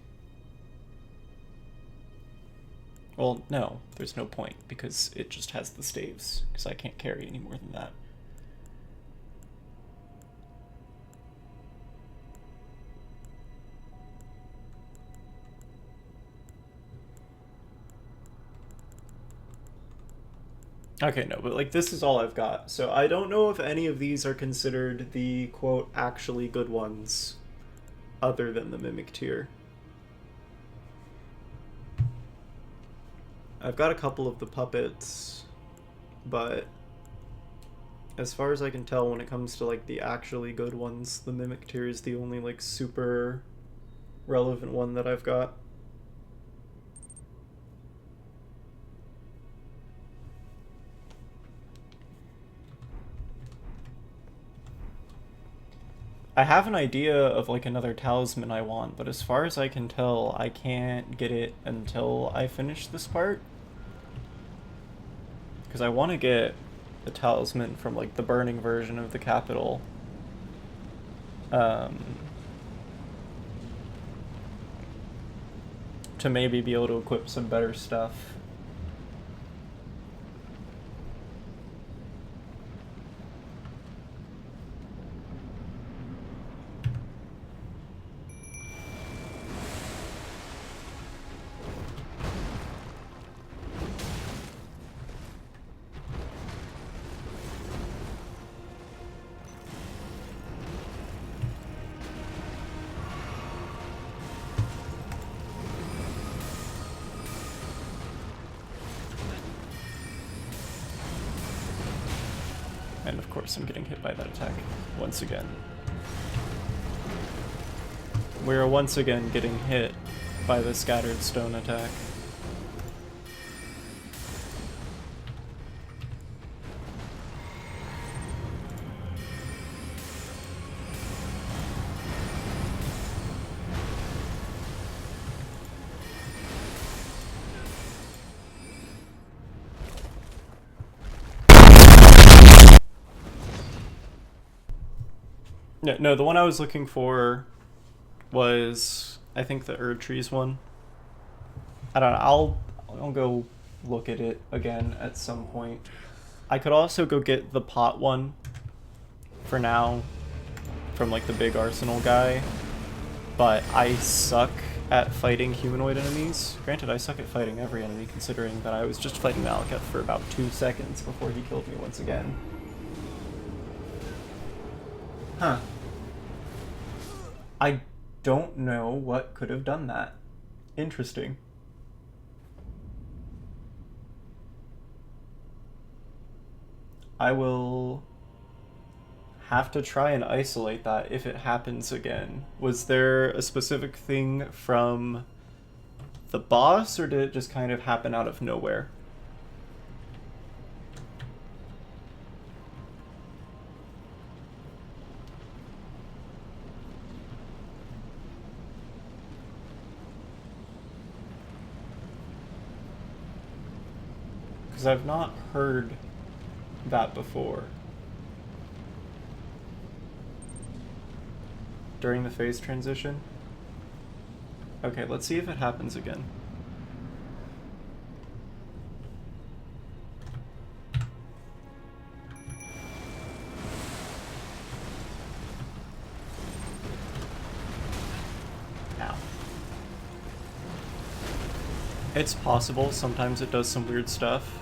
Well, no, there's no point because it just has the staves, because I can't carry any more than that. Okay, no, but like this is all I've got. So I don't know if any of these are considered the quote actually good ones other than the mimic tier. I've got a couple of the puppets, but as far as I can tell when it comes to like the actually good ones, the mimic tier is the only like super relevant one that I've got. I have an idea of like another talisman I want, but as far as I can tell, I can't get it until I finish this part. Because I want to get a talisman from like the burning version of the capital. To maybe be able to equip some better stuff. And of course I'm getting hit by that attack once again. We are once again getting hit by the scattered stone attack. No, the one I was looking for was, I think, the Erd Trees one. I don't know, I'll go look at it again at some point. I could also go get the pot one for now from like the big arsenal guy, but I suck at fighting humanoid enemies. Granted, I suck at fighting every enemy, considering that I was just fighting Malekith for about 2 seconds before he killed me once again. Huh. I don't know what could have done that. Interesting. I will have to try and isolate that if it happens again. Was there a specific thing from the boss, or did it just kind of happen out of nowhere? Because I've not heard that before. During the phase transition? Okay, let's see if it happens again. Ow. It's possible, sometimes it does some weird stuff.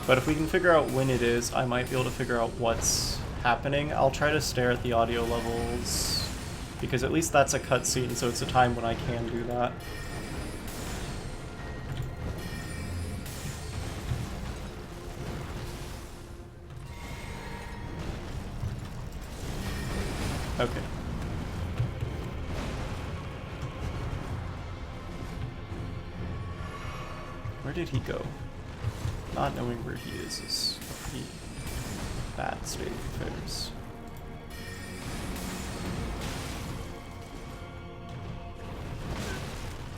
But if we can figure out when it is, I might be able to figure out what's happening. I'll try to stare at the audio levels, because at least that's a cutscene, so it's a time when I can do that. Okay. Where did he go? Not knowing where he is a pretty bad state of affairs.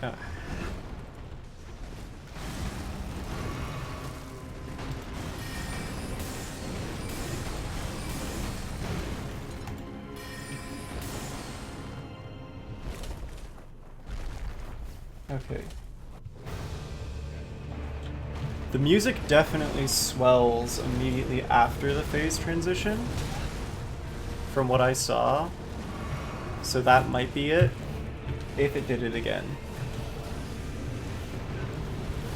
Ah. Okay. The music definitely swells immediately after the phase transition, from what I saw. So that might be it, if it did it again.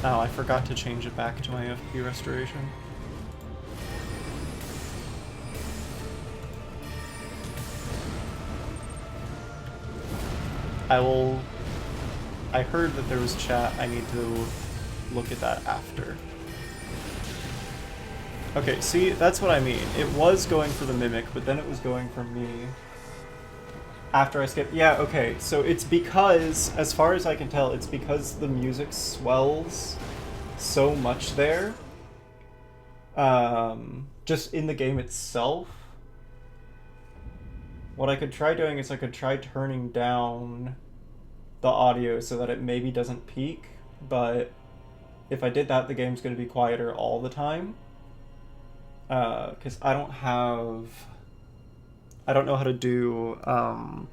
Oh, I forgot to change it back to my FP restoration. I heard that there was chat. I need to look at that after. Okay, see, that's what I mean. It was going for the Mimic, but then it was going for me. After I skipped... Yeah, okay, so it's because, as far as I can tell, it's because the music swells so much there. Just in the game itself. What I could try doing is I could try turning down the audio so that it maybe doesn't peak, but if I did that, the game's going to be quieter all the time. Because I don't know how to do, I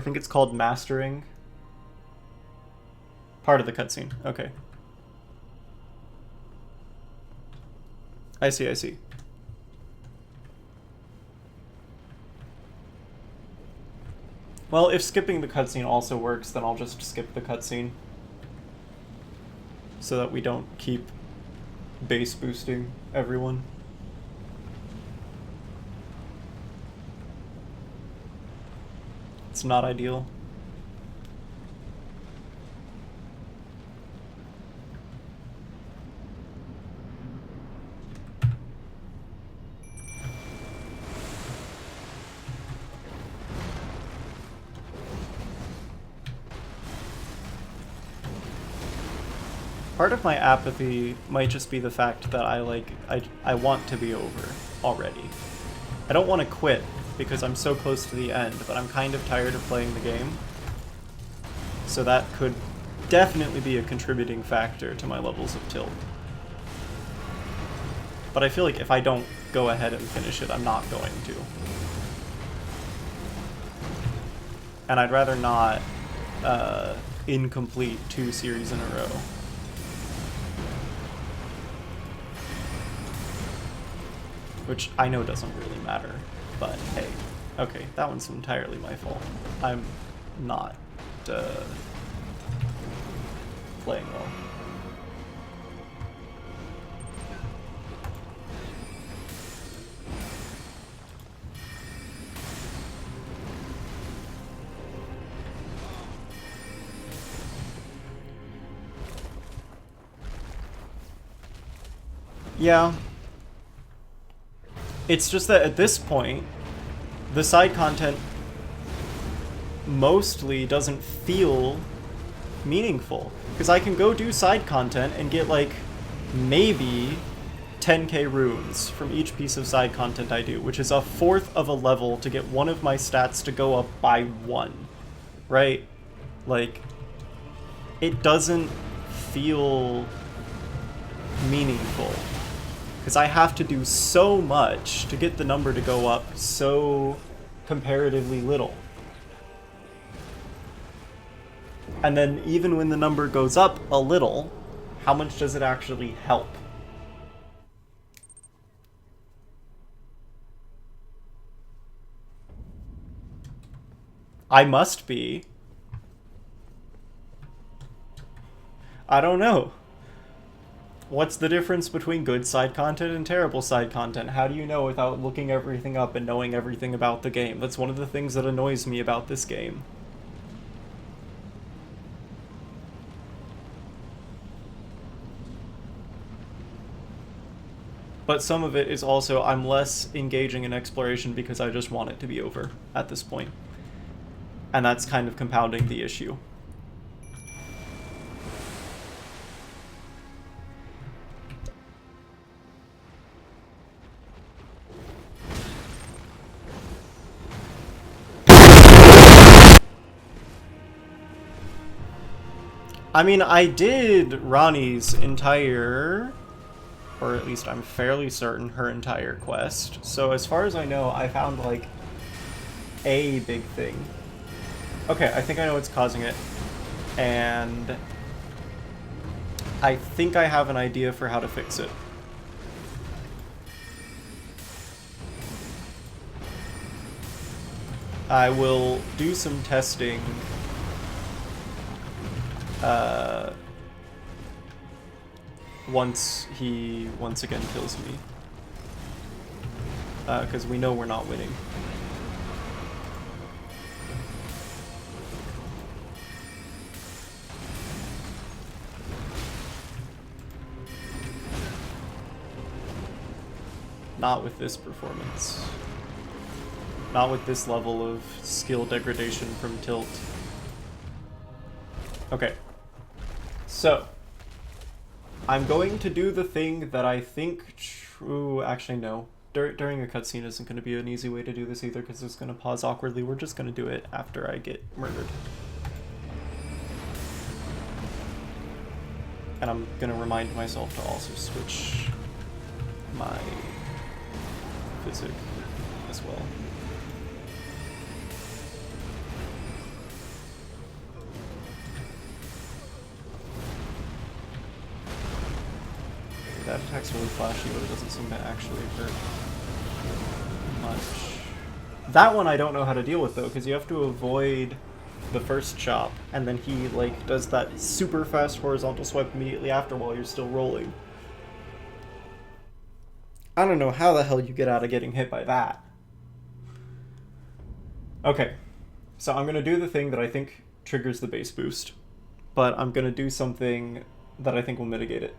think it's called mastering. Part of the cutscene, okay. I see. Well, if skipping the cutscene also works, then I'll just skip the cutscene, so that we don't keep base boosting everyone. It's not ideal. Part of my apathy might just be the fact that I want to be over already. I don't want to quit because I'm so close to the end, but I'm kind of tired of playing the game. So that could definitely be a contributing factor to my levels of tilt. But I feel like if I don't go ahead and finish it, I'm not going to. And I'd rather not incomplete 2 series in a row. Which I know doesn't really matter, but hey. Okay, that one's entirely my fault. I'm not playing well. Yeah. It's just that at this point, the side content mostly doesn't feel meaningful. Because I can go do side content and get like maybe 10k runes from each piece of side content I do, which is a fourth of a level to get one of my stats to go up by 1. Right? Like, it doesn't feel meaningful. Because I have to do so much to get the number to go up so comparatively little. And then even when the number goes up a little, how much does it actually help? I must be. I don't know. What's the difference between good side content and terrible side content? How do you know without looking everything up and knowing everything about the game? That's one of the things that annoys me about this game. But some of it is also, I'm less engaging in exploration because I just want it to be over at this point. And that's kind of compounding the issue. I mean, I did Ronnie's entire, or at least I'm fairly certain her entire quest. So as far as I know, I found like a big thing. Okay, I think I know what's causing it. And I think I have an idea for how to fix it. I will do some testing once he once again kills me. Because we know we're not winning. Not with this performance. Not with this level of skill degradation from tilt. Okay. So, I'm going to do the thing that I think actually, no. During a cutscene isn't going to be an easy way to do this either, because it's going to pause awkwardly. We're just going to do it after I get murdered. And I'm going to remind myself to also switch my physic as well. That attack's really flashy, but it doesn't seem to actually hurt much. That one I don't know how to deal with, though, because you have to avoid the first chop, and then he, like, does that super fast horizontal swipe immediately after while you're still rolling. I don't know how the hell you get out of getting hit by that. Okay, so I'm going to do the thing that I think triggers the base boost, but I'm going to do something that I think will mitigate it.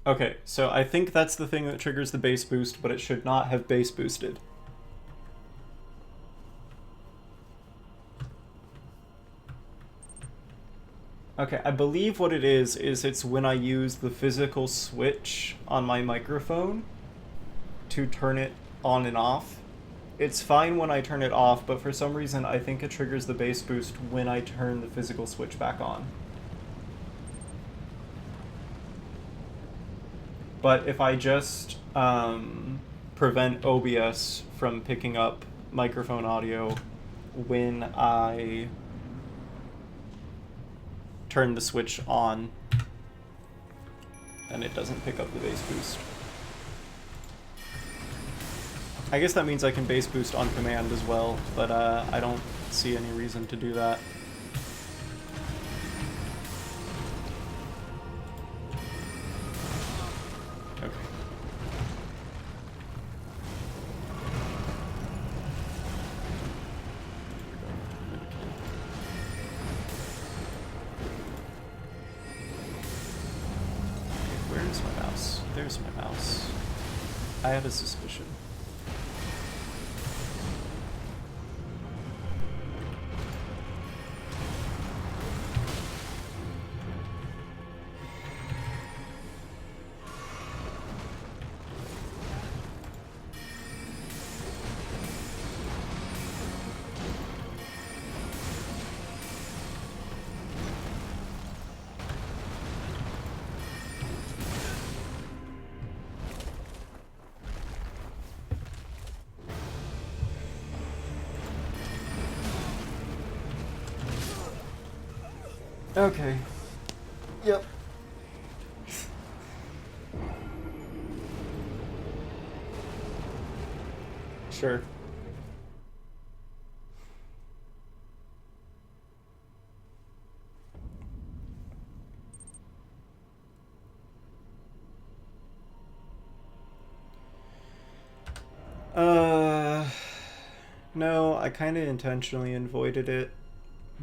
Okay, so I think that's the thing that triggers the base boost, but it should not have base boosted. Okay, I believe what it is it's when I use the physical switch on my microphone to turn it on and off. It's fine when I turn it off, but for some reason I think it triggers the base boost when I turn the physical switch back on. But if I just prevent OBS from picking up microphone audio when I turn the switch on, and it doesn't pick up the base boost. I guess that means I can base boost on command as well, but I don't see any reason to do that. Okay. Where is my mouse? There's my mouse. I have a suspicion. Okay. Yep. Sure. No, I kind of intentionally avoided it,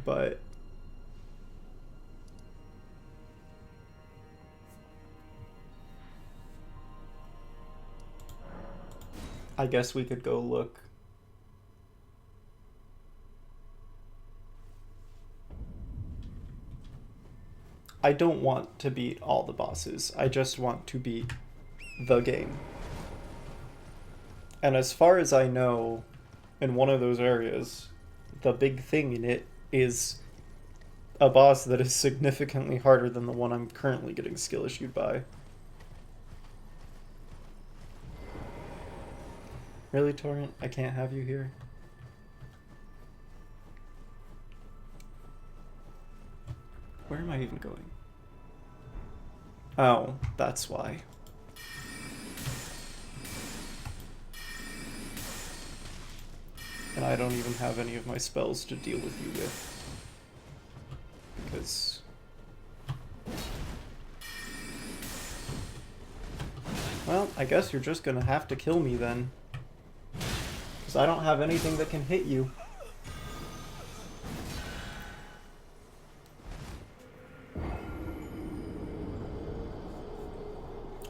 but I guess we could go look. I don't want to beat all the bosses. I just want to beat the game. And as far as I know, in one of those areas, the big thing in it is a boss that is significantly harder than the one I'm currently getting skill issued by. Really, Torrent? I can't have you here? Where am I even going? Oh, that's why. And I don't even have any of my spells to deal with you with. Because... well, I guess you're just gonna have to kill me then. Because I don't have anything that can hit you.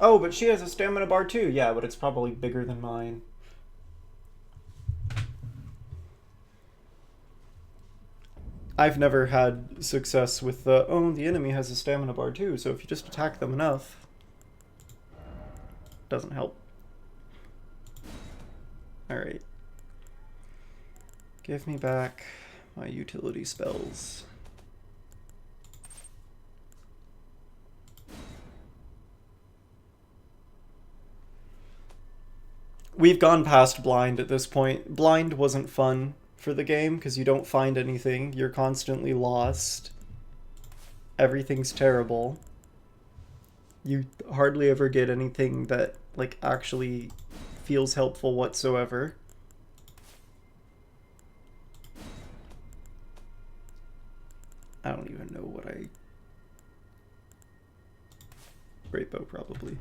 Oh, but she has a stamina bar too. Yeah, but it's probably bigger than mine. I've never had success with the, oh, the enemy has a stamina bar too, so if you just attack them enough, doesn't help. Alright. Give me back my utility spells. We've gone past blind at this point. Blind wasn't fun for the game because you don't find anything. You're constantly lost. Everything's terrible. You hardly ever get anything that like actually feels helpful whatsoever. I don't even know what I... Great bow, probably.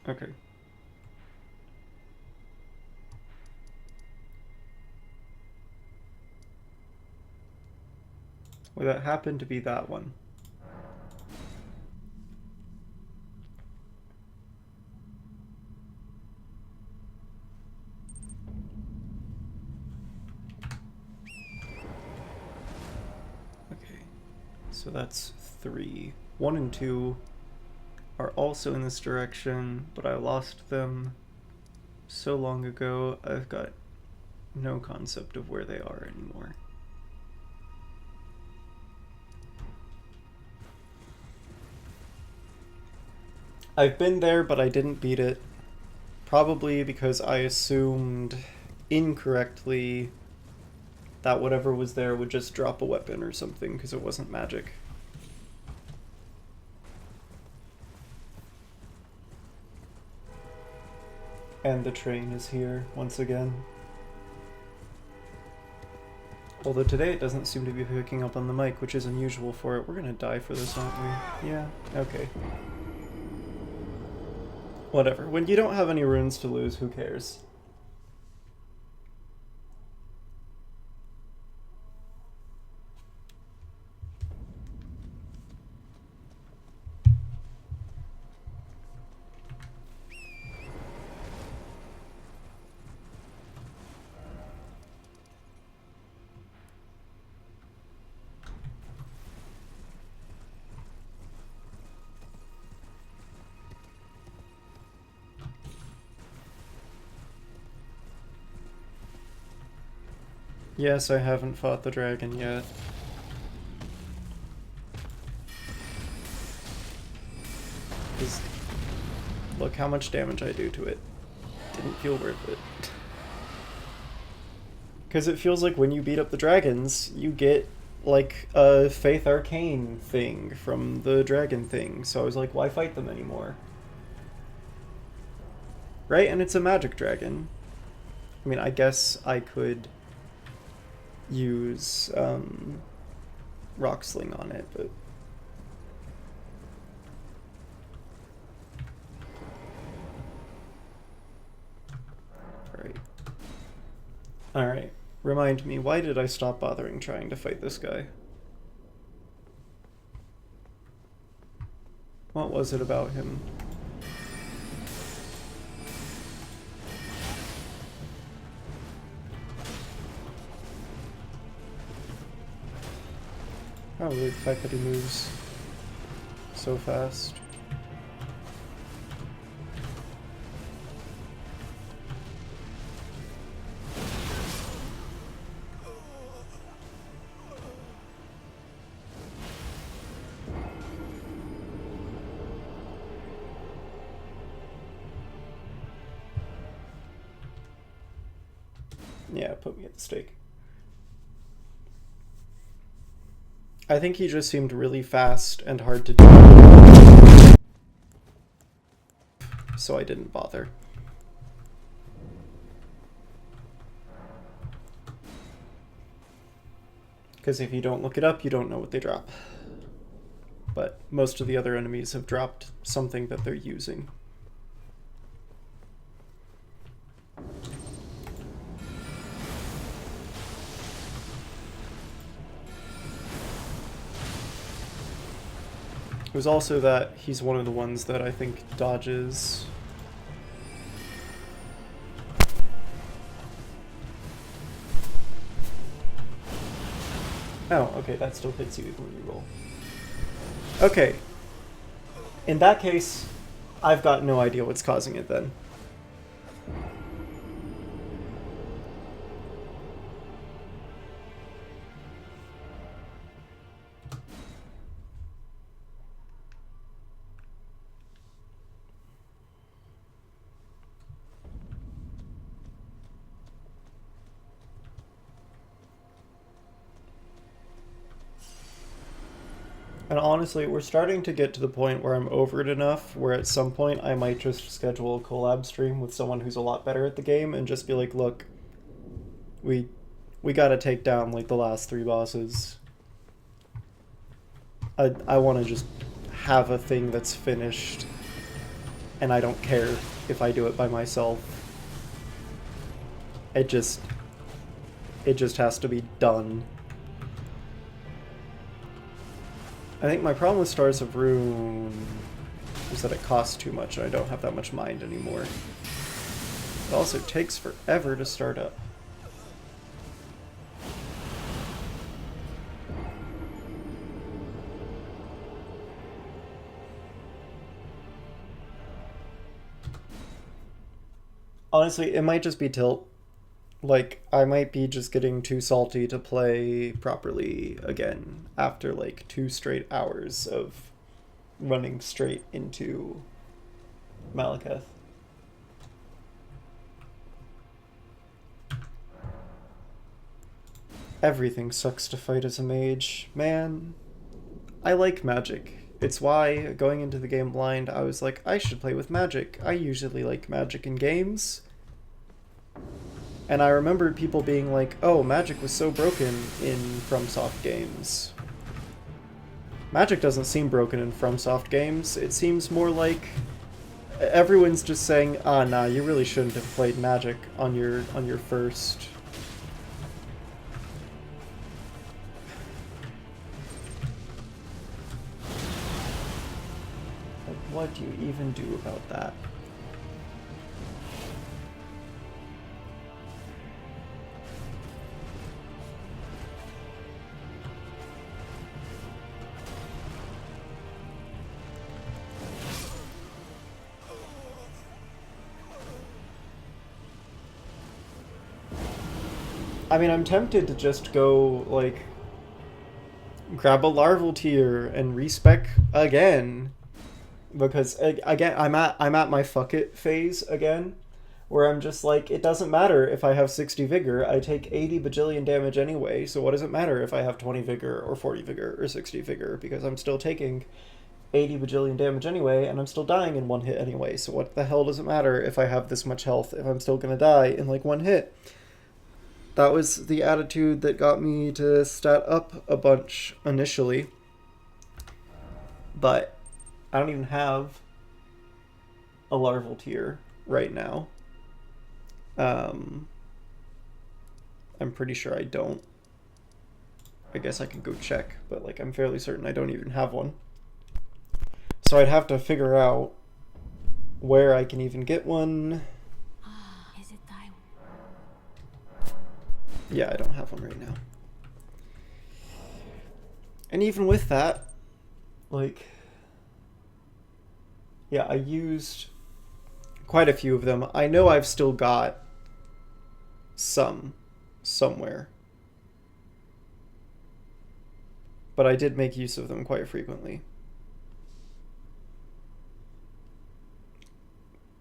Okay. Well, that happened to be that one. Okay, so that's 3. 1 and 2 are also in this direction, but I lost them so long ago, I've got no concept of where they are anymore. I've been there, but I didn't beat it. Probably because I assumed incorrectly that whatever was there would just drop a weapon or something because it wasn't magic. And the train is here once again. Although today it doesn't seem to be picking up on the mic, which is unusual for it. We're gonna die for this, aren't we? Yeah, okay. Whatever. When you don't have any runes to lose, who cares? Yes, I haven't fought the dragon yet. Look how much damage I do to it. Didn't feel worth it. Because it feels like when you beat up the dragons, you get like a Faith Arcane thing from the dragon thing. So I was like, why fight them anymore? Right? And it's a magic dragon. I mean, I guess I could use rock sling on it, but alright. Remind me, why did I stop bothering trying to fight this guy? What was it about him? Probably the fact that he moves so fast. Yeah, put me at the stake. I think he just seemed really fast and hard to do, so I didn't bother. Because if you don't look it up, you don't know what they drop. But most of the other enemies have dropped something that they're using. It was also that he's one of the ones that I think dodges. Oh, okay, that still hits you when you roll. Okay. In that case, I've got no idea what's causing it then. And honestly, we're starting to get to the point where I'm over it enough where at some point I might just schedule a collab stream with someone who's a lot better at the game and just be like, look, we gotta take down like the last 3 bosses. I want to just have a thing that's finished and I don't care if I do it by myself. It just has to be done. I think my problem with Stars of Rune is that it costs too much and I don't have that much mind anymore. It also takes forever to start up. Honestly, it might just be tilt. Like, I might be just getting too salty to play properly again after like 2 straight hours of running straight into Malekith. Everything sucks to fight as a mage. Man, I like magic. It's why, going into the game blind, I was like, I should play with magic. I usually like magic in games. And I remembered people being like, oh, magic was so broken in FromSoft games. Magic doesn't seem broken in FromSoft games. It seems more like everyone's just saying, ah, nah, you really shouldn't have played magic on your first... What do you even do about that? I mean, I'm tempted to just go, like, grab a larval tier and respec again. Because, again, I'm at my fuck it phase again, where I'm just like, it doesn't matter if I have 60 vigor, I take 80 bajillion damage anyway, so what does it matter if I have 20 vigor, or 40 vigor, or 60 vigor, because I'm still taking 80 bajillion damage anyway, and I'm still dying in one hit anyway, so what the hell does it matter if I have this much health, if I'm still gonna die in, like, one hit? That was the attitude that got me to stat up a bunch initially, but I don't even have a larval tier right now. I'm pretty sure I don't. I guess I can go check, but like I'm fairly certain I don't even have one. So I'd have to figure out where I can even get one. Is it time? Yeah, I don't have one right now. And even with that, like... Yeah, I used quite a few of them. I know I've still got some somewhere. But I did make use of them quite frequently.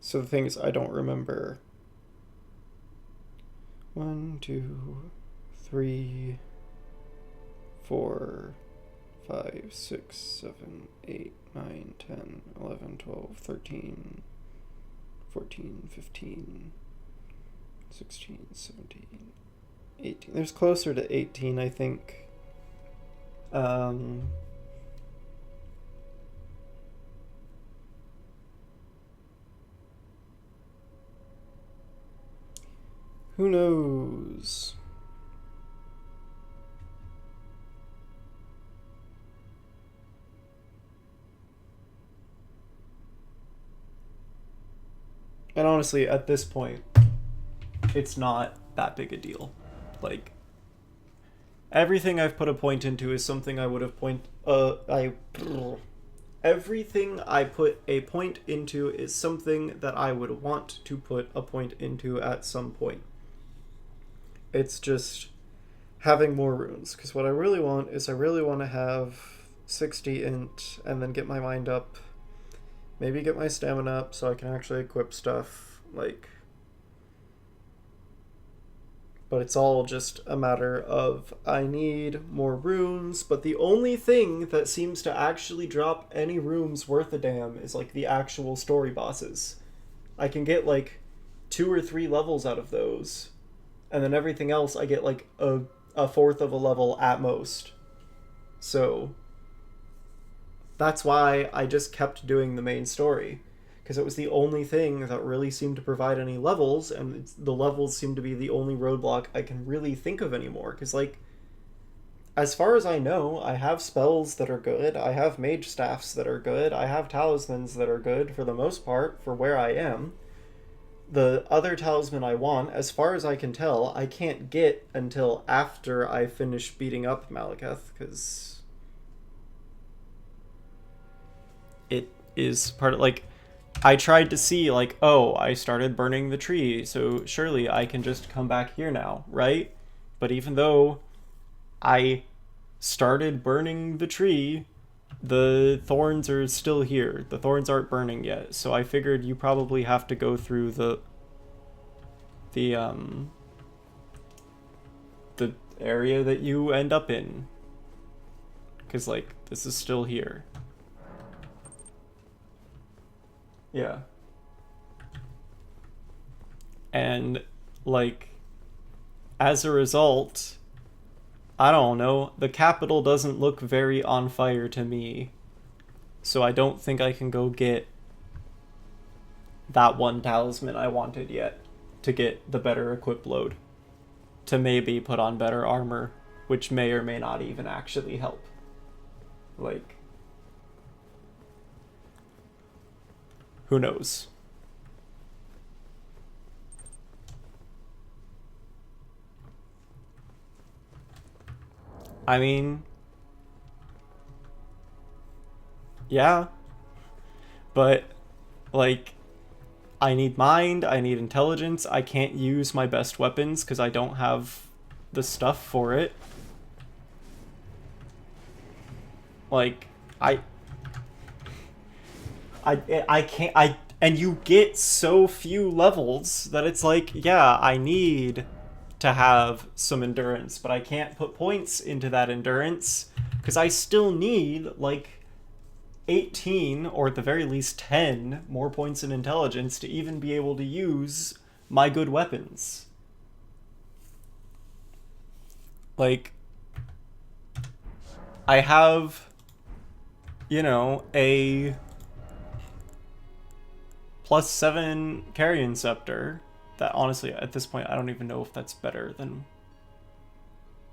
So the thing is, I don't remember. 1, 2, 3, 4, 5, 6, 7, 8, 9, 10, 11, 12, 13, 14, 15, 16, 17, 18. There's closer to 18, I think. Who knows? And honestly, at this point, it's not that big a deal. Like, everything I've put a point into is something I would have everything I put a point into is something that I would want to put a point into at some point. It's just having more runes, because what I really want is I really want to have 60 int and then get my mind up. Maybe get my stamina up so I can actually equip stuff, like... But it's all just a matter of I need more runes, but the only thing that seems to actually drop any runes worth a damn is, like, the actual story bosses. I can get, like, 2 or 3 levels out of those, and then everything else I get, like, a fourth of a level at most. So... that's why I just kept doing the main story, because it was the only thing that really seemed to provide any levels, and the levels seem to be the only roadblock I can really think of anymore, because, like, as far as I know, I have spells that are good, I have mage staffs that are good, I have talismans that are good for the most part for where I am. The other talisman I want, as far as I can tell, I can't get until after I finish beating up Malekith, because... it is part of, like, I tried to see, like, oh, I started burning the tree, so surely I can just come back here now, right? But even though I started burning the tree, the thorns are still here. The thorns aren't burning yet, so I figured you probably have to go through the area that you end up in. Because, like, this is still here. Yeah. And, like, as a result, I don't know, the capital doesn't look very on fire to me. So I don't think I can go get that one talisman I wanted yet to get the better equip load. To maybe put on better armor, which may or may not even actually help. Like, who knows? I mean, yeah, but, like, I need mind, I need intelligence, I can't use my best weapons because I don't have the stuff for it. Like, I can't, and you get so few levels that it's like, yeah, I need to have some endurance, but I can't put points into that endurance because I still need, like, 18 or at the very least 10 more points in intelligence to even be able to use my good weapons. Like, I have, you know, a +7 Carrion Scepter that honestly at this point I don't even know if that's better than...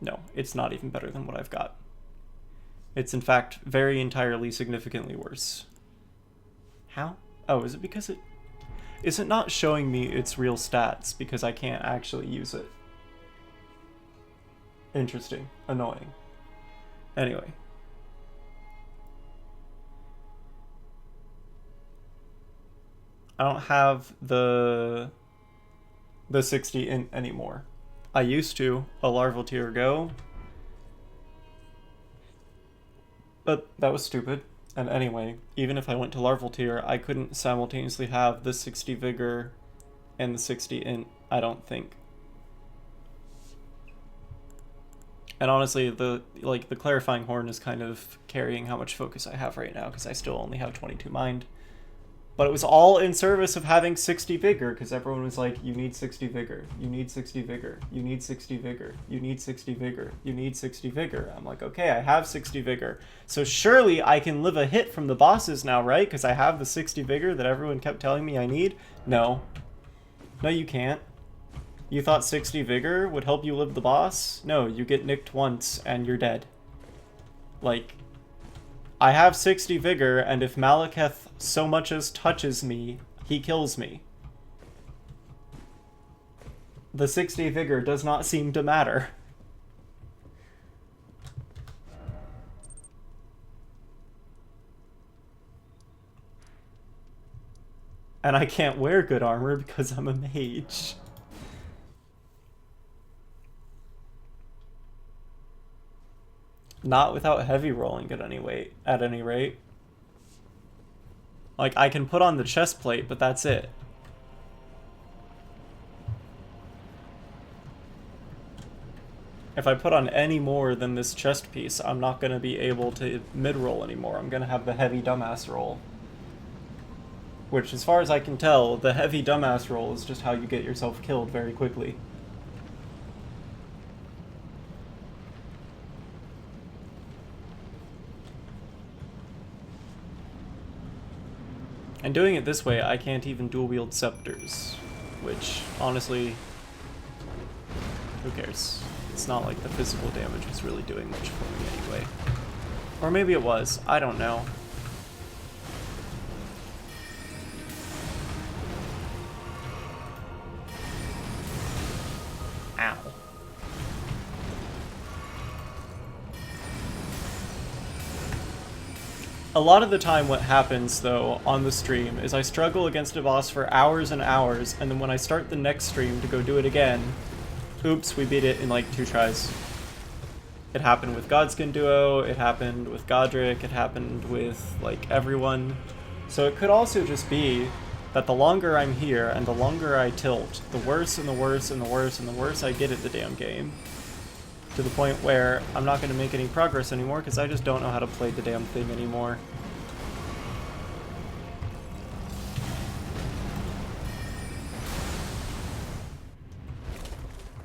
No, it's not even better than what I've got. It's in fact very entirely significantly worse. How? Oh, is it because it... Is it not showing me its real stats because I can't actually use it? Interesting. Annoying. Anyway. I don't have the 60 in anymore. I used to a larval tier ago, but that was stupid. And anyway, even if I went to larval tier, I couldn't simultaneously have the 60 vigor and the 60 int, I don't think. And honestly, the clarifying horn is kind of carrying how much focus I have right now because I still only have 22 mind. But it was all in service of having 60 vigor, because everyone was like, you need 60 vigor, you need 60 vigor, you need 60 vigor, you need 60 vigor, you need 60 vigor. I'm like, okay, I have 60 vigor. So surely I can live a hit from the bosses now, right? Because I have the 60 vigor that everyone kept telling me I need? No. No, you can't. You thought 60 vigor would help you live the boss? No, you get nicked once and you're dead. Like... I have 60 vigor, and if Malekith so much as touches me, he kills me. The 60 vigor does not seem to matter. And I can't wear good armor because I'm a mage. Not without heavy rolling at any rate. Like, I can put on the chest plate, but that's it. If I put on any more than this chest piece, I'm not going to be able to mid-roll anymore. I'm going to have the heavy dumbass roll. Which, as far as I can tell, the heavy dumbass roll is just how you get yourself killed very quickly. And doing it this way, I can't even dual-wield scepters, which, honestly, who cares? It's not like the physical damage was really doing much for me anyway. Or maybe it was, I don't know. Ow. A lot of the time what happens, though, on the stream is I struggle against a boss for hours and hours, and then when I start the next stream to go do it again, oops, we beat it in like 2 tries. It happened with Godskin Duo, it happened with Godric, it happened with, like, everyone. So it could also just be that the longer I'm here and the longer I tilt, the worse and the worse and the worse and the worse I get at the damn game. To the point where I'm not going to make any progress anymore because I just don't know how to play the damn thing anymore.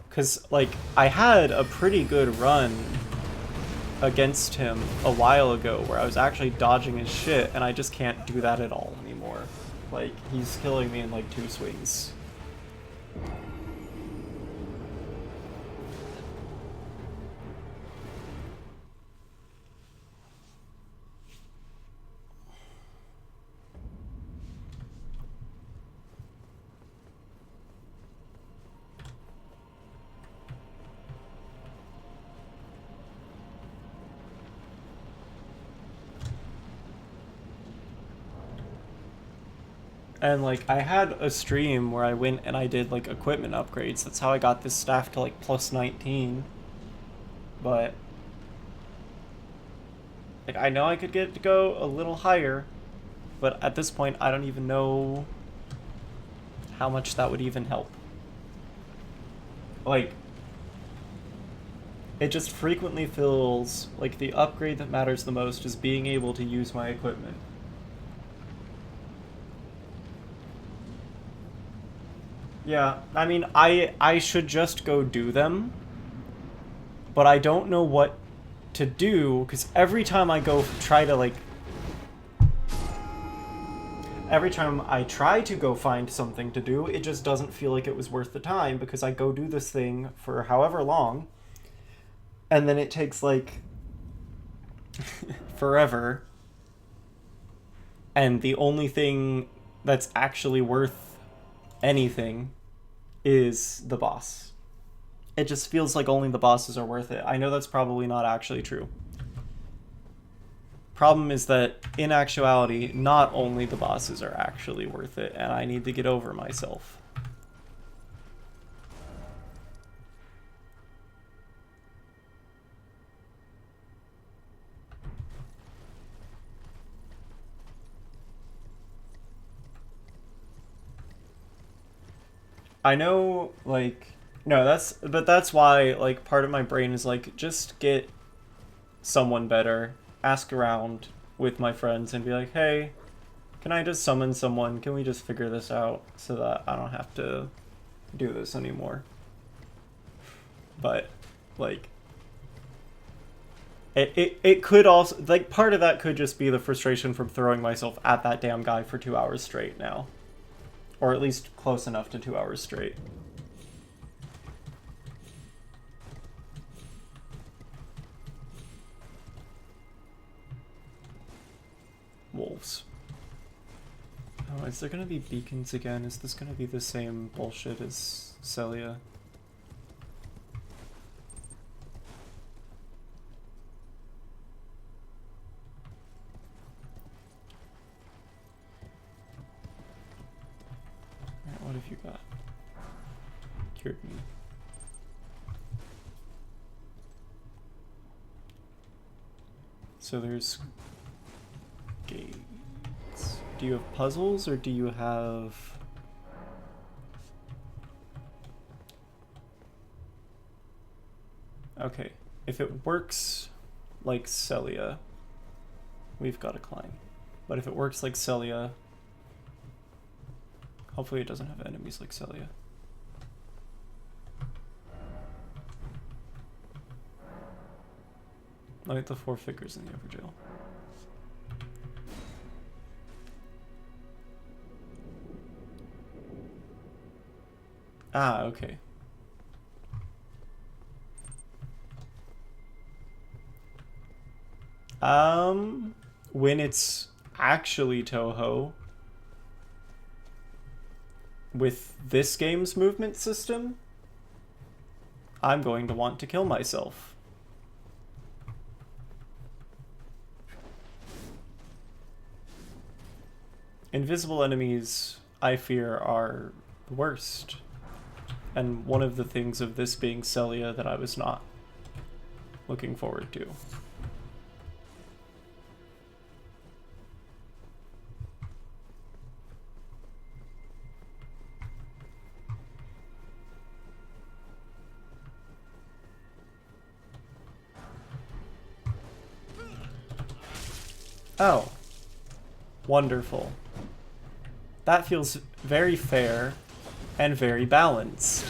Because, like, I had a pretty good run against him a while ago where I was actually dodging his shit, and I just can't do that at all anymore. Like, he's killing me in, like, 2 swings. And, like, I had a stream where I went and I did, like, equipment upgrades. That's how I got this staff to, like, plus 19. But, like, I know I could get it to go a little higher, but at this point, I don't even know how much that would even help. Like, it just frequently feels like the upgrade that matters the most is being able to use my equipment. Yeah, I mean, I should just go do them, but I don't know what to do, because every time I go try to, like... Every time I try to go find something to do, it just doesn't feel like it was worth the time, because I go do this thing for however long, and then it takes, like, forever, and the only thing that's actually worth anything is the boss. It just feels like only the bosses are worth it. I know that's probably not actually true. Problem is that, in actuality, not only the bosses are actually worth it, and I need to get over myself. I know, like, no, but that's why, like, part of my brain is like, just get someone better, ask around with my friends and be like, hey, can I just summon someone? Can we just figure this out so that I don't have to do this anymore? But, like, it could also, like, part of that could just be the frustration from throwing myself at that damn guy for 2 hours straight now. Or at least close enough to 2 hours straight. Wolves. Oh, is there gonna be beacons again? Is this gonna be the same bullshit as Celia? Alright, what have you got? Cured me. So there's gates. Do you have puzzles or do you have... Okay, if it works like Celia, we've got to climb. But if it works like Celia, hopefully it doesn't have enemies like Celia. Like the 4 figures in the Everjail. Ah, okay. When it's actually Toho, with this game's movement system, I'm going to want to kill myself. Invisible enemies, I fear, are the worst. And one of the things of this being Celia that I was not looking forward to. Oh. Wonderful. That feels very fair and very balanced.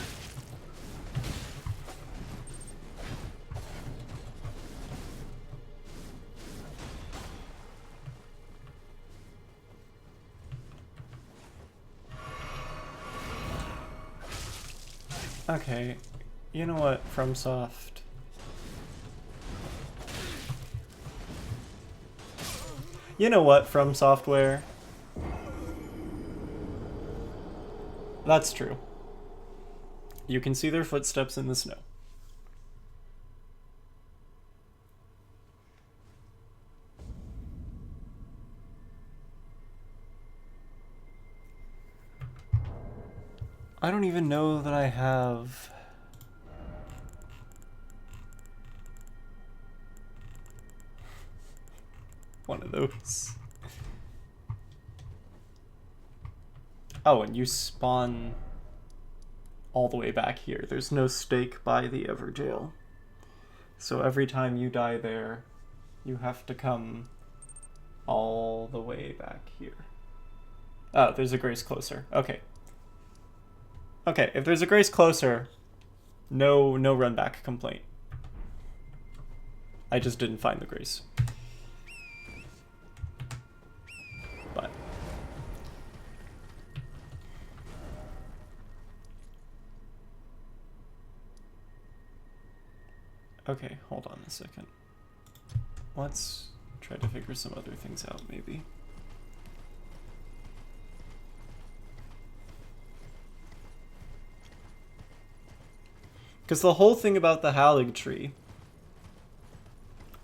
Okay, you know what, FromSoft? You know what, FromSoftware? That's true. You can see their footsteps in the snow. I don't even know that I have... one of those. Oh, and you spawn all the way back here. There's no stake by the Everjail. So every time you die there, you have to come all the way back here. Oh, there's a Grace closer. Okay. Okay, if there's a Grace closer, no run back complaint. I just didn't find the Grace. But okay, hold on a second. Let's try to figure some other things out, maybe. Because the whole thing about the Hallig tree,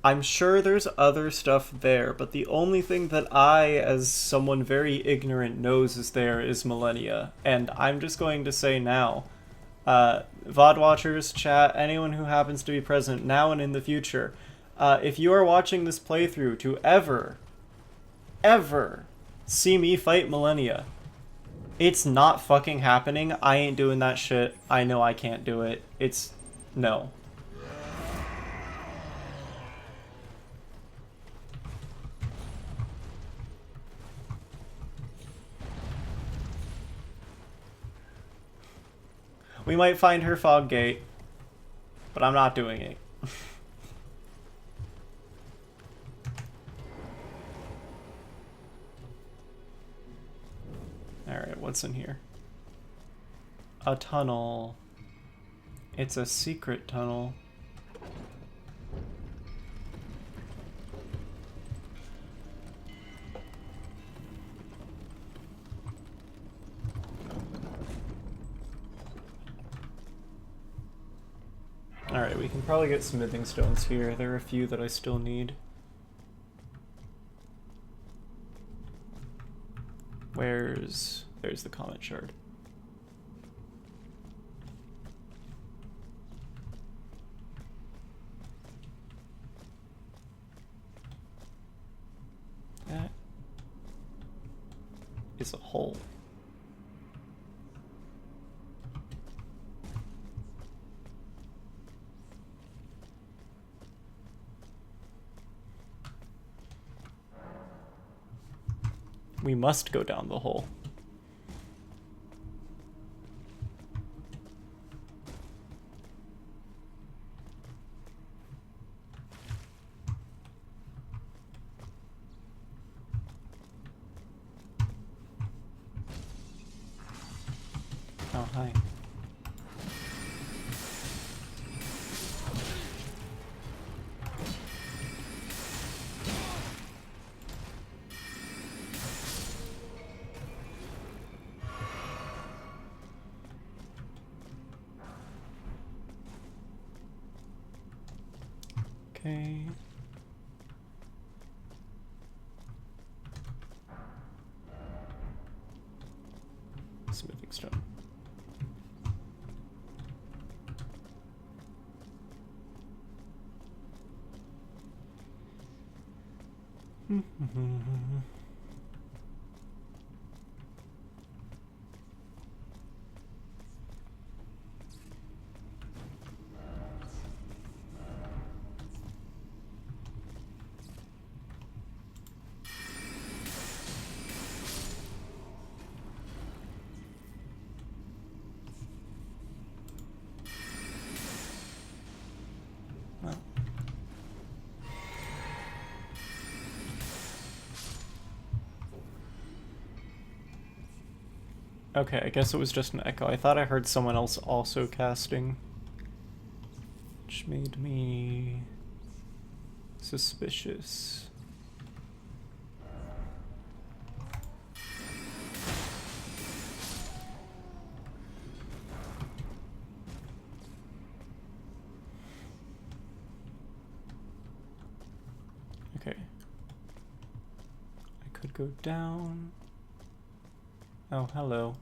I'm sure there's other stuff there, but the only thing that I, as someone very ignorant, knows is there is Millennia. And I'm just going to say now, VOD watchers, chat, anyone who happens to be present now and in the future, if you are watching this playthrough to ever see me fight Millennia, it's not fucking happening. I ain't doing that shit. I know I can't do it. It's... no. We might find her fog gate, but I'm not doing it. Alright, what's in here? A tunnel. It's a secret tunnel. Alright, we can probably get smithing stones here. There are a few that I still need. There's the comet shard. That is a hole. We must go down the hole. Oh, hi. Okay. Smithing stone. Okay, I guess it was just an echo. I thought I heard someone else also casting, which made me suspicious. Okay. I could go down. Oh, hello.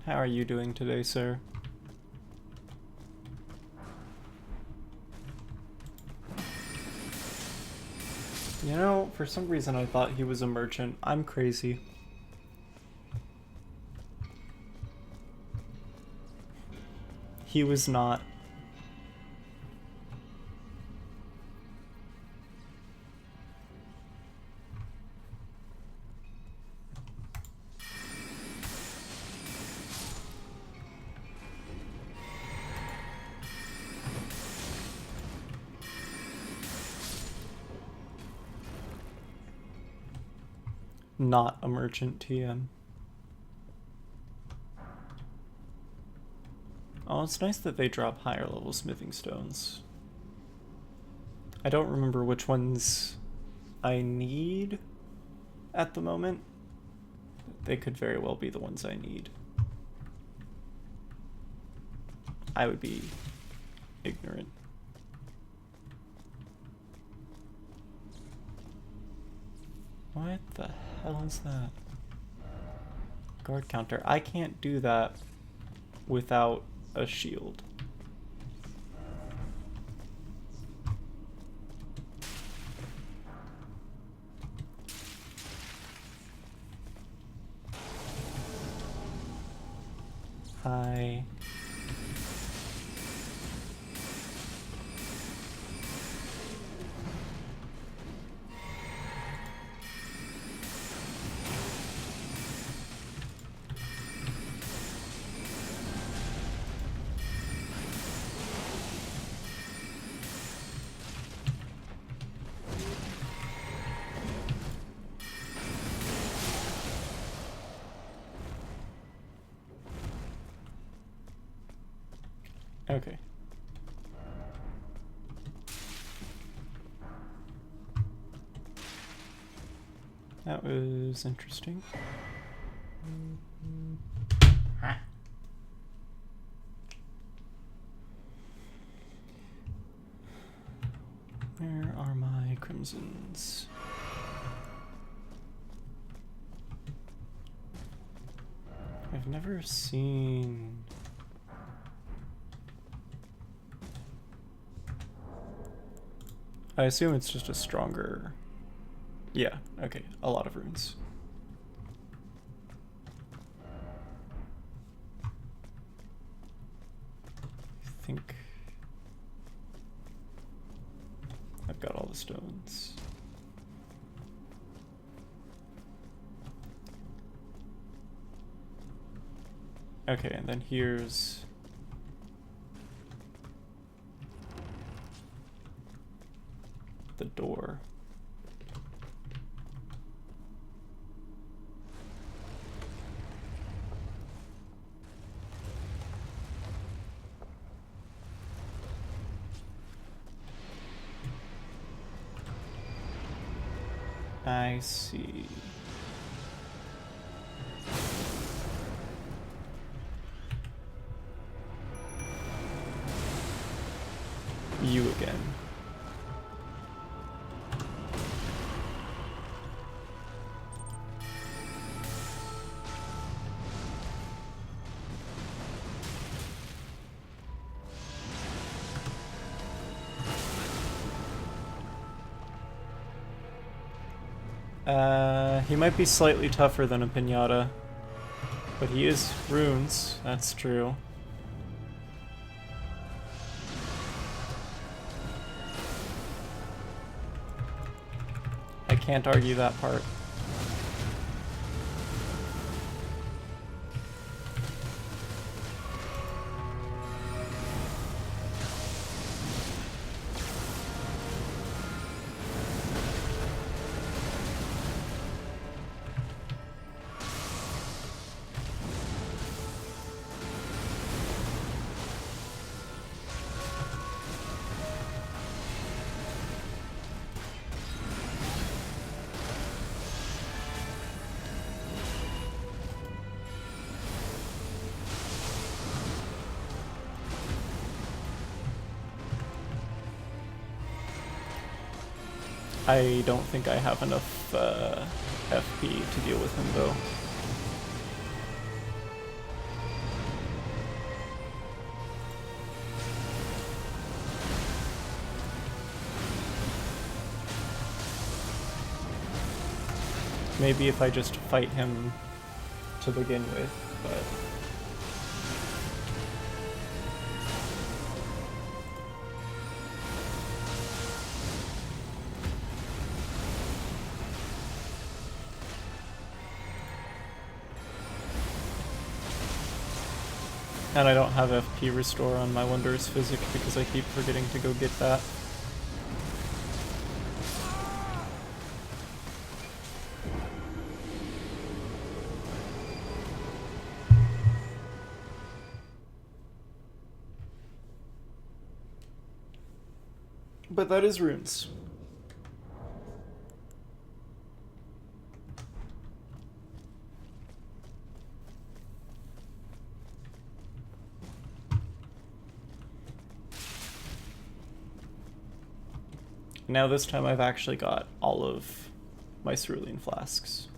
How are you doing today, sir? You know, for some reason I thought he was a merchant. I'm crazy. He was not. Not a merchant TM. Oh, it's nice that they drop higher level smithing stones. I don't remember which ones I need at the moment. They could very well be the ones I need. I would be ignorant. What the hell is that? Guard counter. I can't do that without a shield. Hi. Okay. That was interesting. Where are my crimsons? I've never seen... I assume it's just a stronger... Yeah, okay, a lot of runes. I think I've got all the stones. Okay, and then here's... the door. I see. You again. He might be slightly tougher than a pinata, but he is runes, that's true. I can't argue that part. I don't think I have enough FP to deal with him though. Maybe if I just fight him to begin with, but... And I don't have FP restore on my Wondrous Physic because I keep forgetting to go get that. But that is runes. Now this time I've actually got all of my cerulean flasks.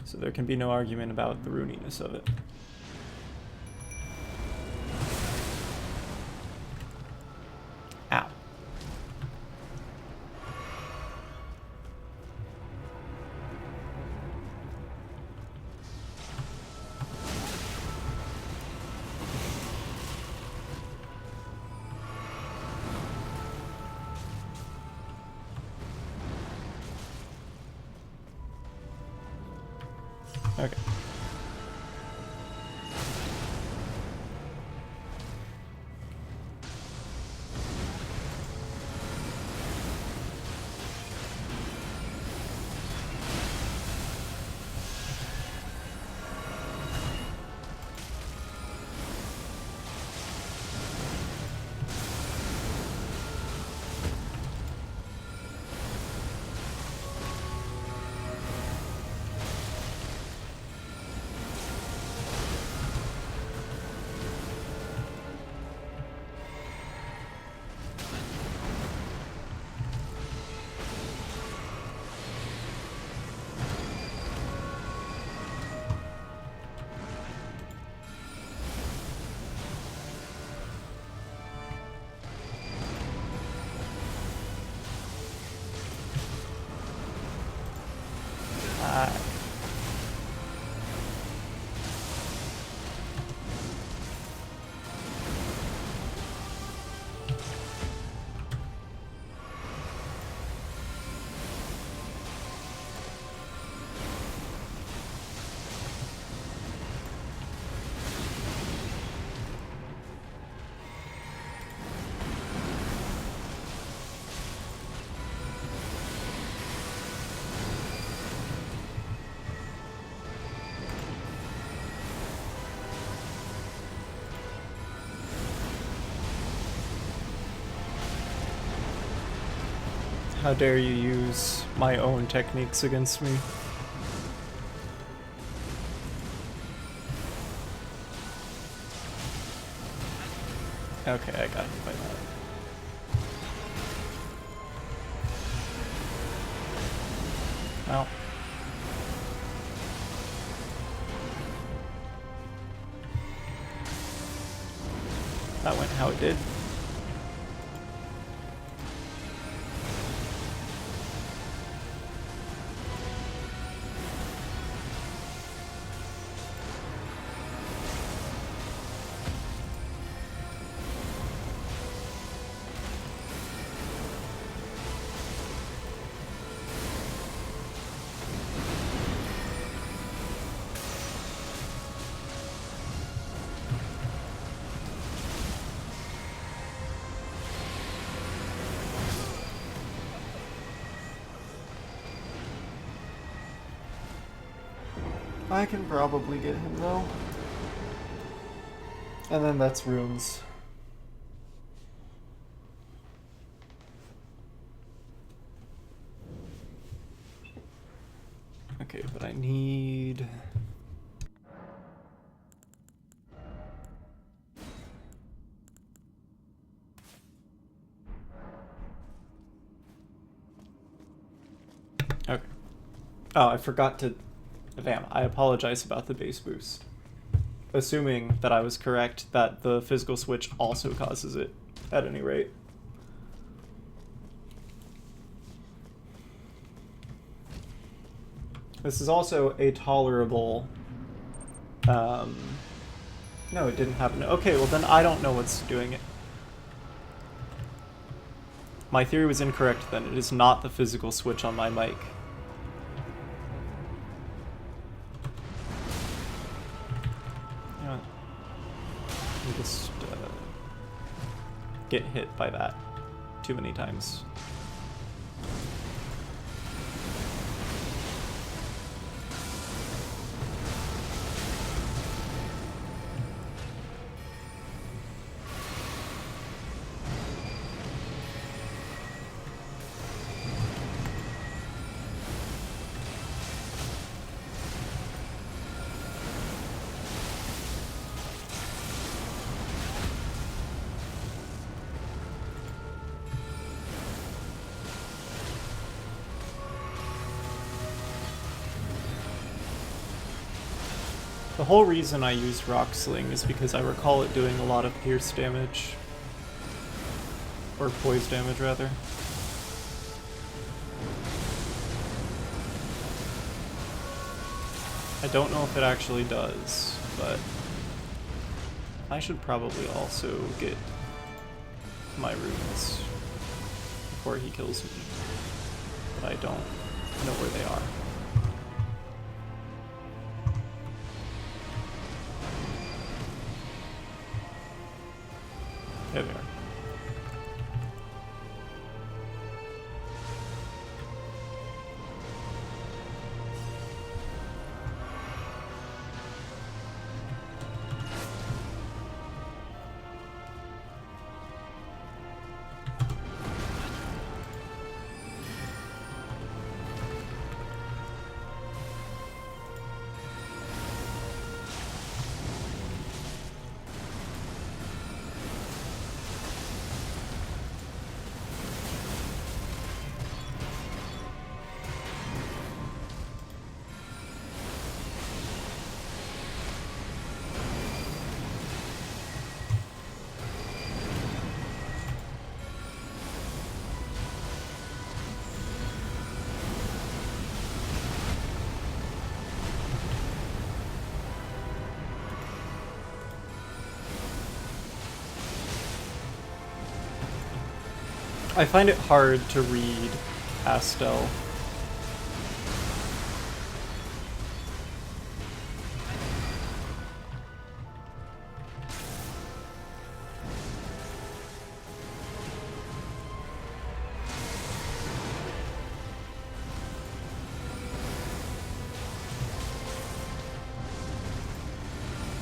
So there can be no argument about the runiness of it. Ow. Okay. How dare you use my own techniques against me? Okay, I got hit by that. Well. That went how it did. I can probably get him though. And then that's runes. Okay, but I need... Oh, I forgot to... Damn, I apologize about the base boost. Assuming that I was correct, that the physical switch also causes it, at any rate. This is also a tolerable... No, it didn't happen. Okay, well then I don't know what's doing it. My theory was incorrect then. It is not the physical switch on my mic. You know what? Let me just get hit by that too many times. The whole reason I use Rock Sling is because I recall it doing a lot of pierce damage. Or poise damage, rather. I don't know if it actually does, but I should probably also get my runes before he kills me. But I don't know where they are. There they are. I find it hard to read Astel.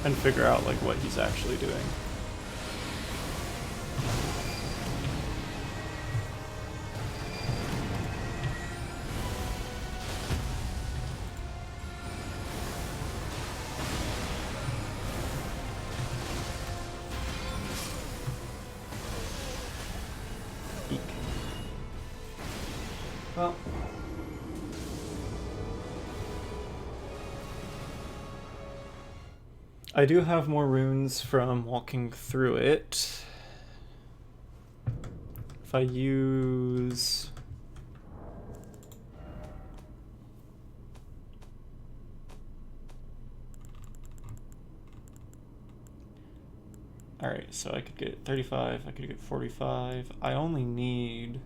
And figure out like what he's actually doing. Well, I do have more runes from walking through it. If I use... Alright, so I could get 35, I could get 45. I only need...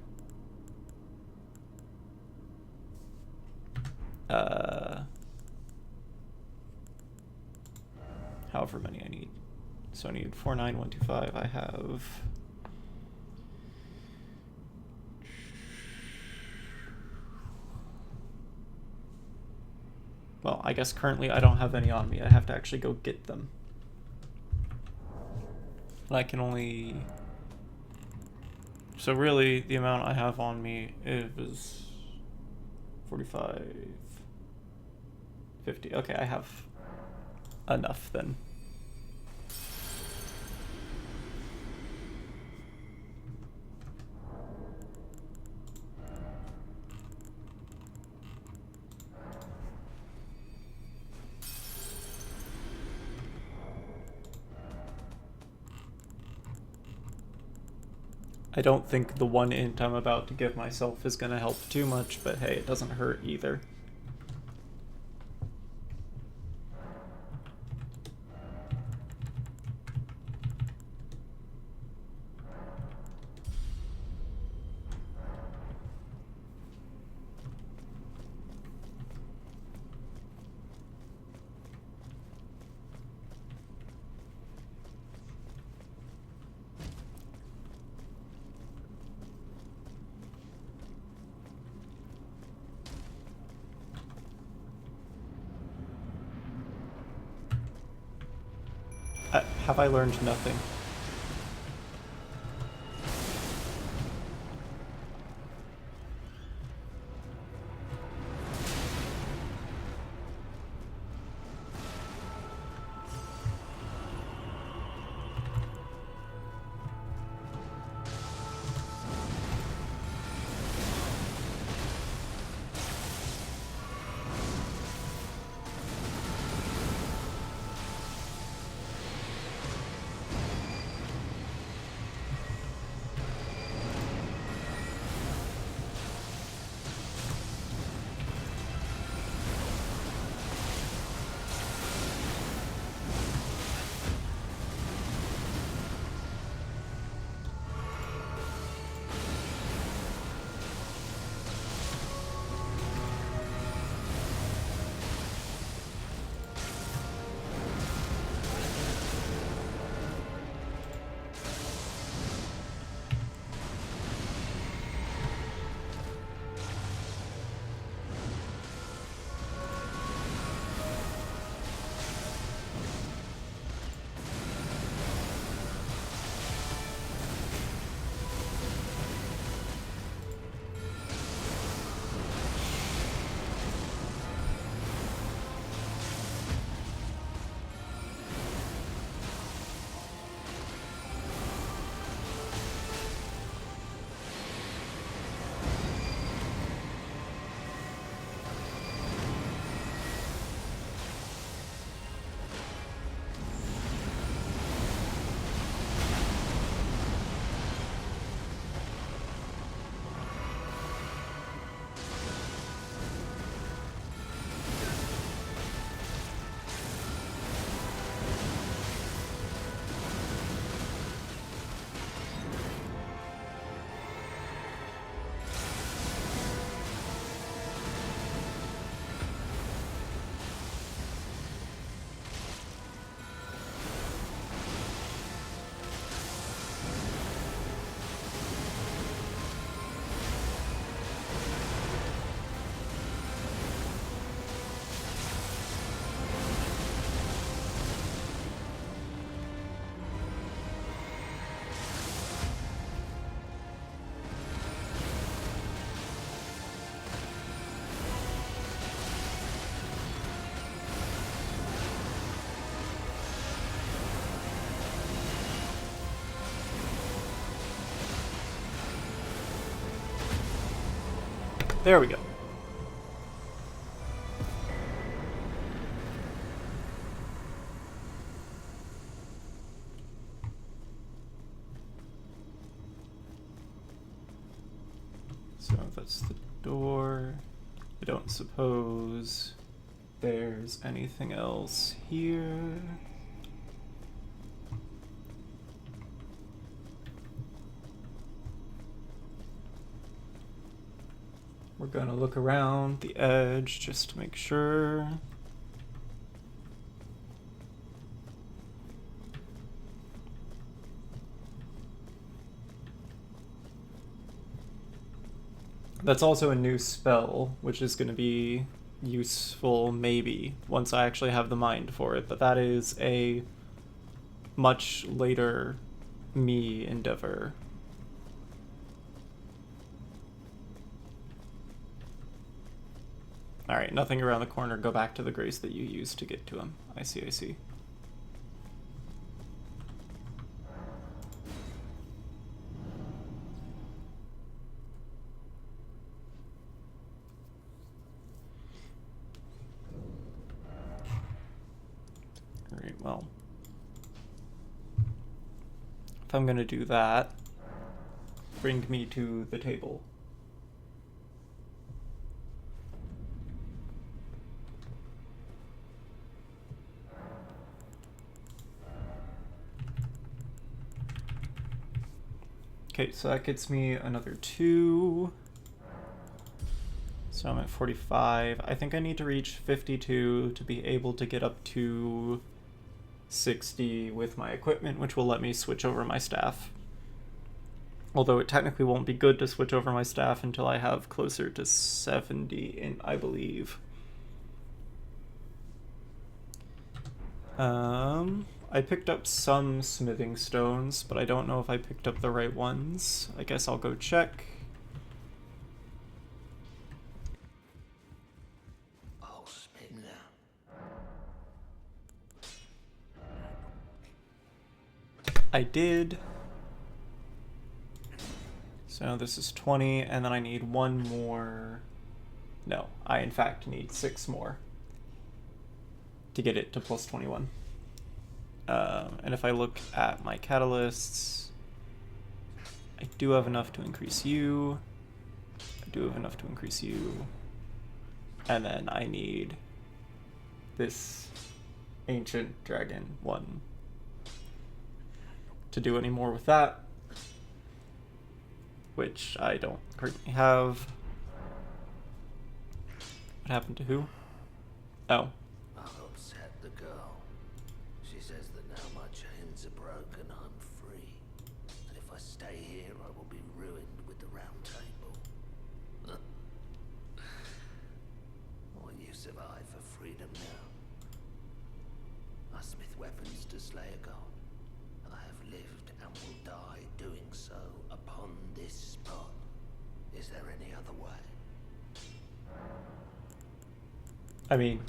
however many I need. So I need 49125. I have... Well, I guess currently I don't have any on me. I have to actually go get them. And I can only... So really, the amount I have on me is 45, 50. Okay, I have enough then. I don't think the 1 int I'm about to give myself is going to help too much, but hey, it doesn't hurt either. Have I learned nothing? There we go. So that's the door. I don't suppose there's anything else here. We're gonna look around the edge just to make sure. That's also a new spell, which is going to be useful maybe once I actually have the mind for it, but that is a much later me endeavor. Alright, nothing around the corner. Go back to the grace that you used to get to him. I see, I see. Alright, well. If I'm gonna do that, bring me to the table. Okay, so that gets me another 2. So I'm at 45. I think I need to reach 52 to be able to get up to 60 with my equipment, which will let me switch over my staff. Although it technically won't be good to switch over my staff until I have closer to 70, I believe. I picked up some smithing stones, but I don't know if I picked up the right ones. I guess I'll go check. I'll smith now. I did. So this is 20, and then I need 1 more. No, I in fact need 6 more to get it to plus 21. And if I look at my catalysts, I do have enough to increase you. I do have enough to increase you. And then I need this ancient dragon one to do any more with that, which I don't currently have. What happened to who? Oh. I'll upset the girl. She says that now my chains are broken, I'm free. That if I stay here, I will be ruined with the round table. What use have I for freedom now? I smith weapons to slay a god. I have lived and will die doing so upon this spot. Is there any other way? I mean,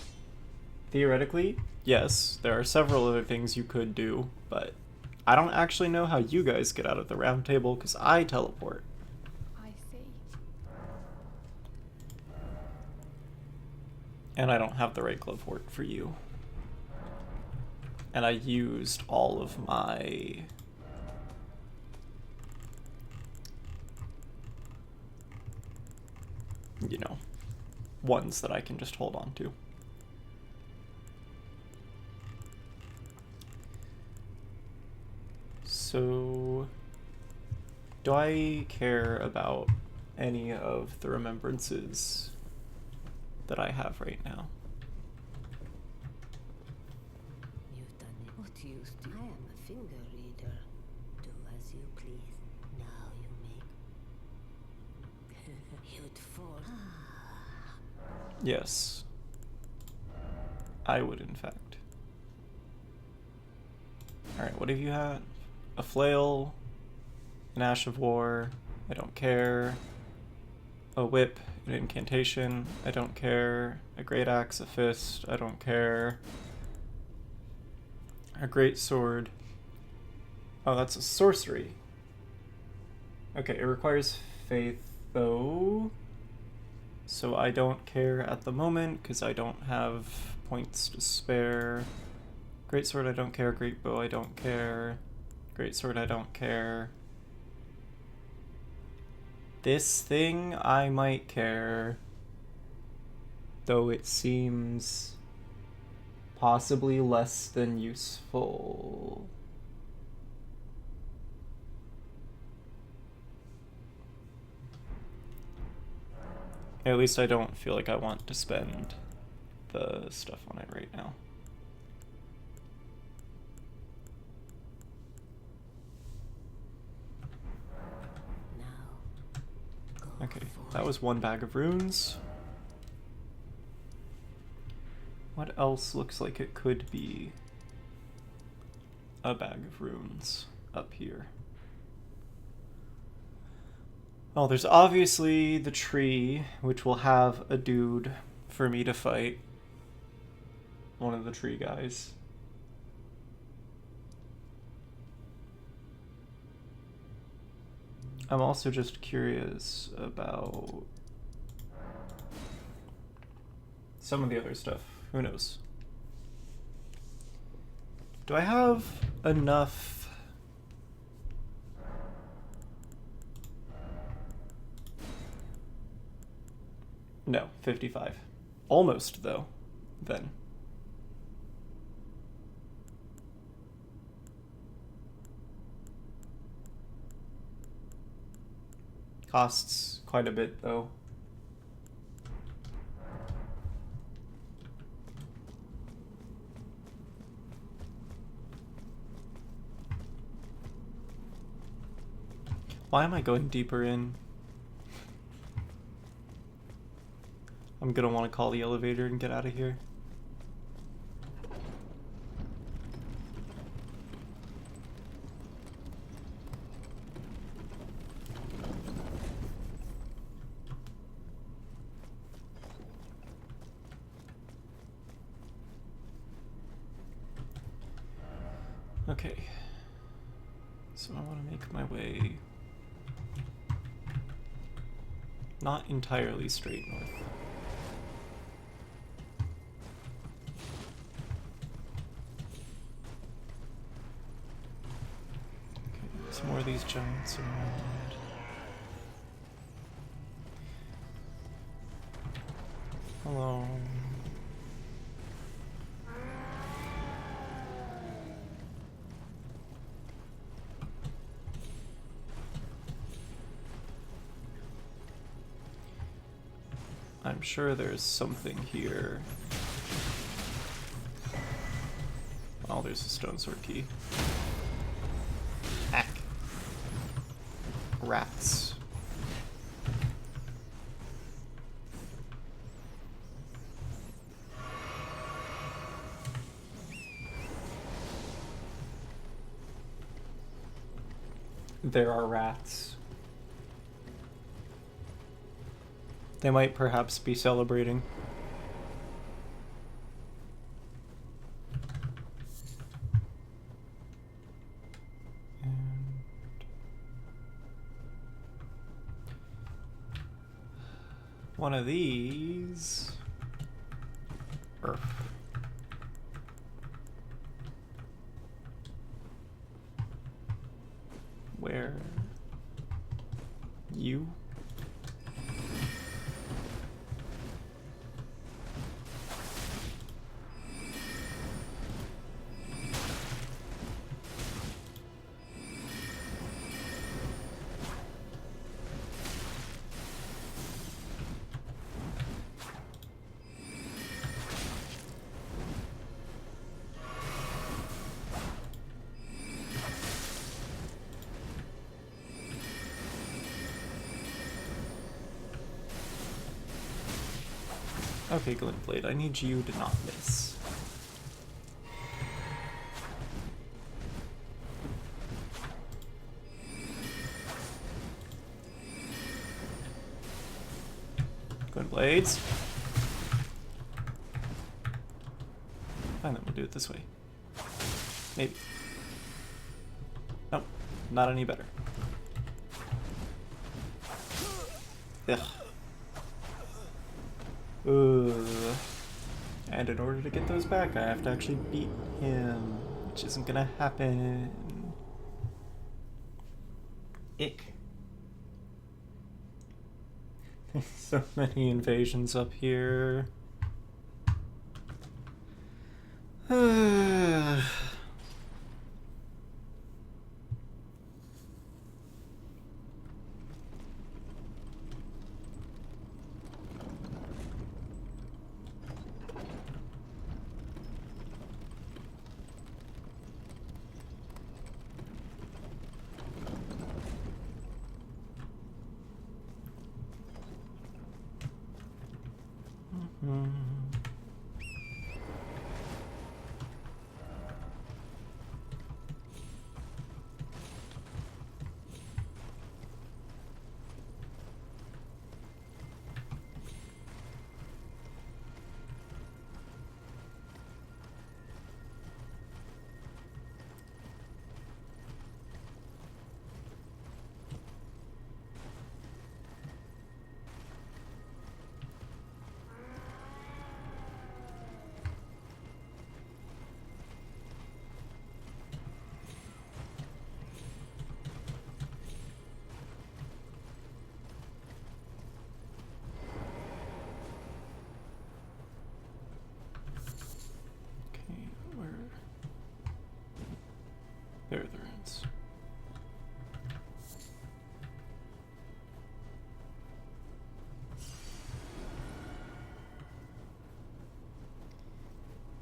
theoretically, yes, there are several other things you could do, but I don't actually know how you guys get out of the round table because I teleport. I see. And I don't have the right glove work for you. And I used all of my... you know, ones that I can just hold on to. So, do I care about any of the remembrances that I have right now? You've done it. What use do I am a finger reader. Do as you please. Now you make. You'd fall. Yes. I would, in fact. Alright, what have you had? A flail, an ash of war, I don't care. A whip, an incantation, I don't care. A great axe, a fist, I don't care. A great sword. Oh, that's a sorcery. Okay, it requires faith, though. So I don't care at the moment, because I don't have points to spare. Great sword, I don't care. Great bow, I don't care. Great sword, I don't care. This thing, I might care. Though it seems possibly less than useful. At least I don't feel like I want to spend the stuff on it right now. Okay, that was 1 bag of runes. What else looks like it could be a bag of runes up here? Oh, there's obviously the tree, which will have a dude for me to fight. One of the tree guys. I'm also just curious about some of the other stuff. Who knows? Do I have enough No, 55. Almost, though, then. Costs quite a bit, though. Why am I going deeper in? I'm gonna want to call the elevator and get out of here. Okay. So I want to make my way not entirely straight north. Okay, there's more of these giants around. Hello. I'm sure there's something here. Oh, there's a stone sword key. Hack. Rats. There are rats. They might perhaps be celebrating. And one of these. Earth. Where? You? Okay, Glintblade, I need you to not miss. Glintblades. Fine, then we'll do it this way. Maybe. Nope, not any better. Ugh. And in order to get those back, I have to actually beat him, which isn't gonna happen. Ick. There's so many invasions up here. bastards.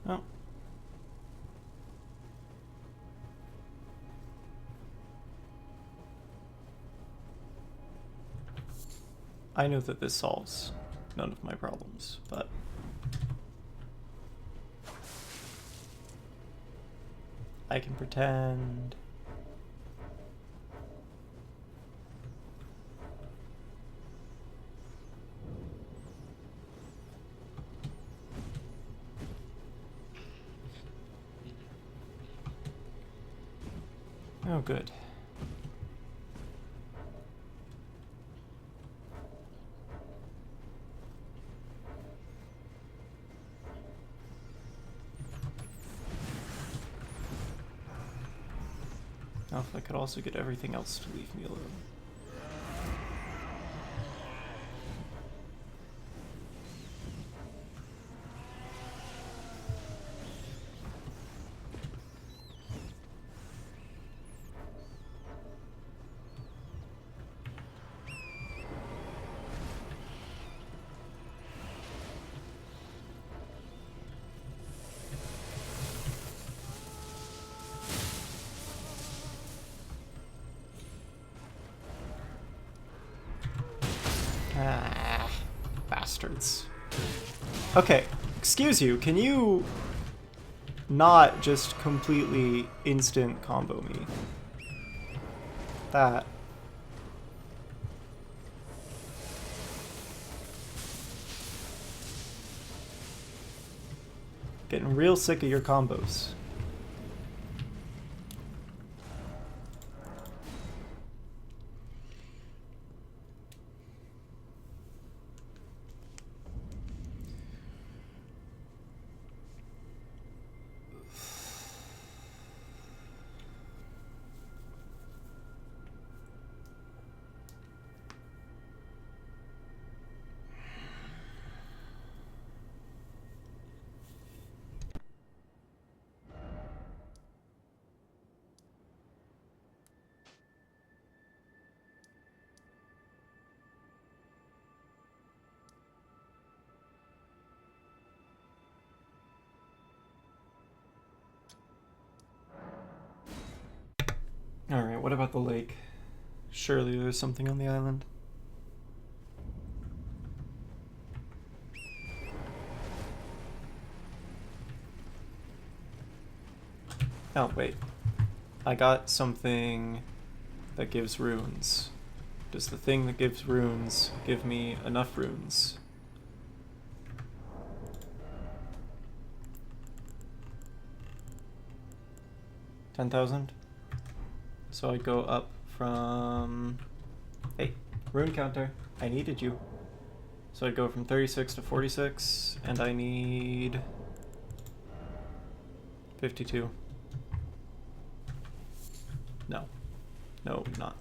Oh. I know that this solves none of my problems, but I can pretend. Oh, good. Now, if I could also get everything else to leave me alone. Ah, bastards. Okay, excuse you, can you not just completely instant combo me? That. Getting real sick of your combos. Alright, what about the lake? Surely there's something on the island. Oh, wait. I got something that gives runes. Does the thing that gives runes give me enough runes? 10,000? So I go up from... Hey, rune counter. I needed you. So I go from 36 to 46, and I need 52. No. No, not.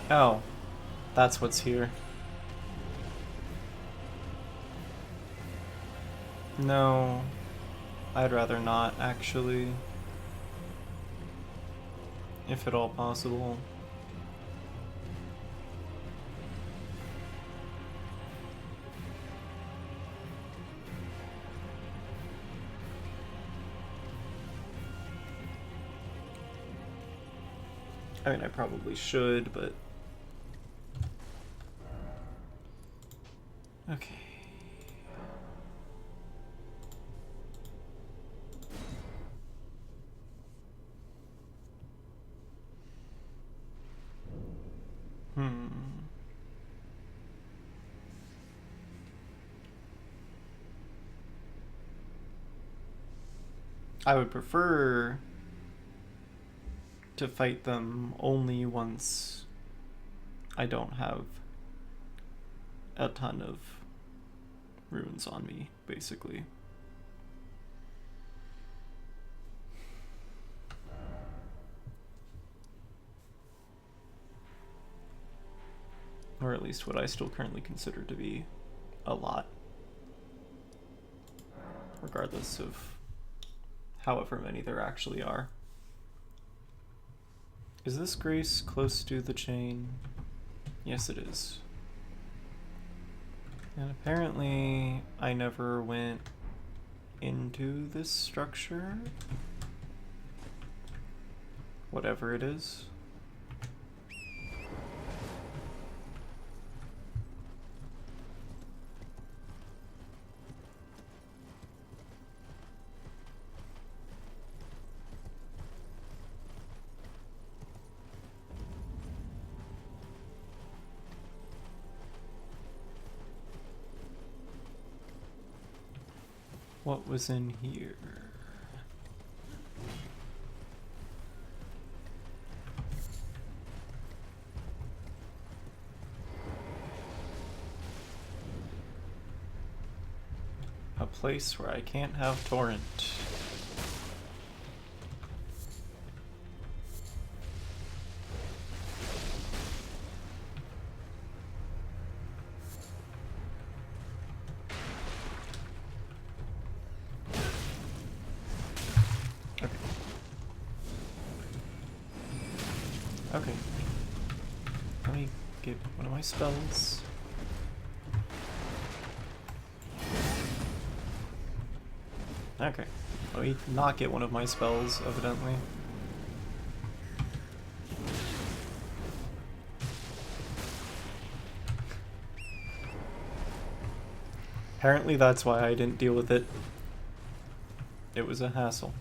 Oh, that's what's here. No, I'd rather not, actually. If at all possible. I mean, I probably should, but... Okay. I would prefer to fight them only once I don't have a ton of runes on me, basically. Or at least what I still currently consider to be a lot. Regardless of however many there actually are. Is this grace close to the chain? Yes, it is. And apparently I never went into this structure. Whatever it is. What was in here? A place where I can't have torrent. Okay. Let me get one of my spells. Okay. Let me not get one of my spells, evidently. Apparently that's why I didn't deal with it. It was a hassle.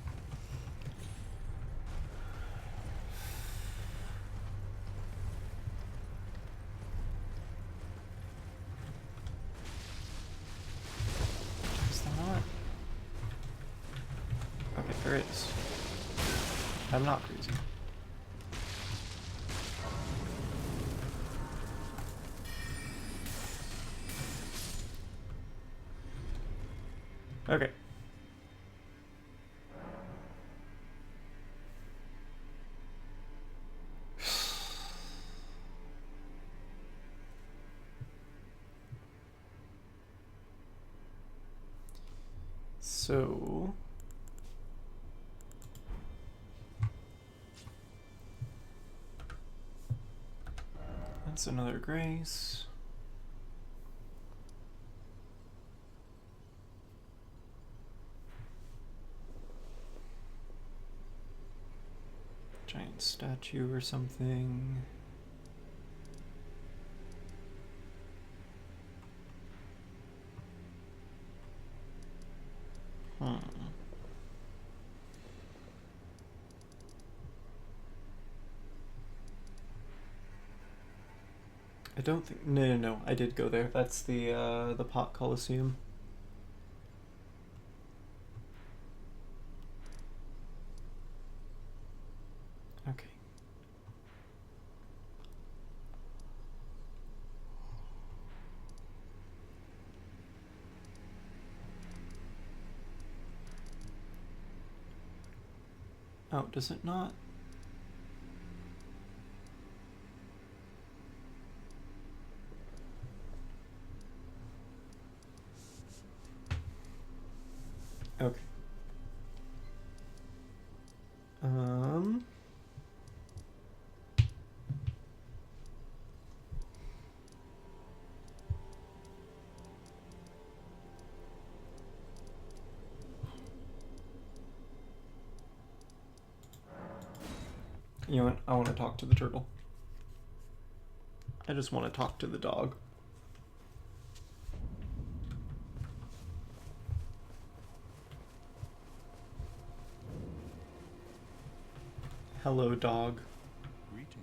Is there not? Okay, there is. I'm not crazy. Okay. So that's another grace. Giant statue or something. I don't think. No. I did go there. That's the Pot Coliseum. Okay. Oh, does it not? Okay. You know what? I want to talk to the turtle. I just want to talk to the dog. Hello, dog. Greetings.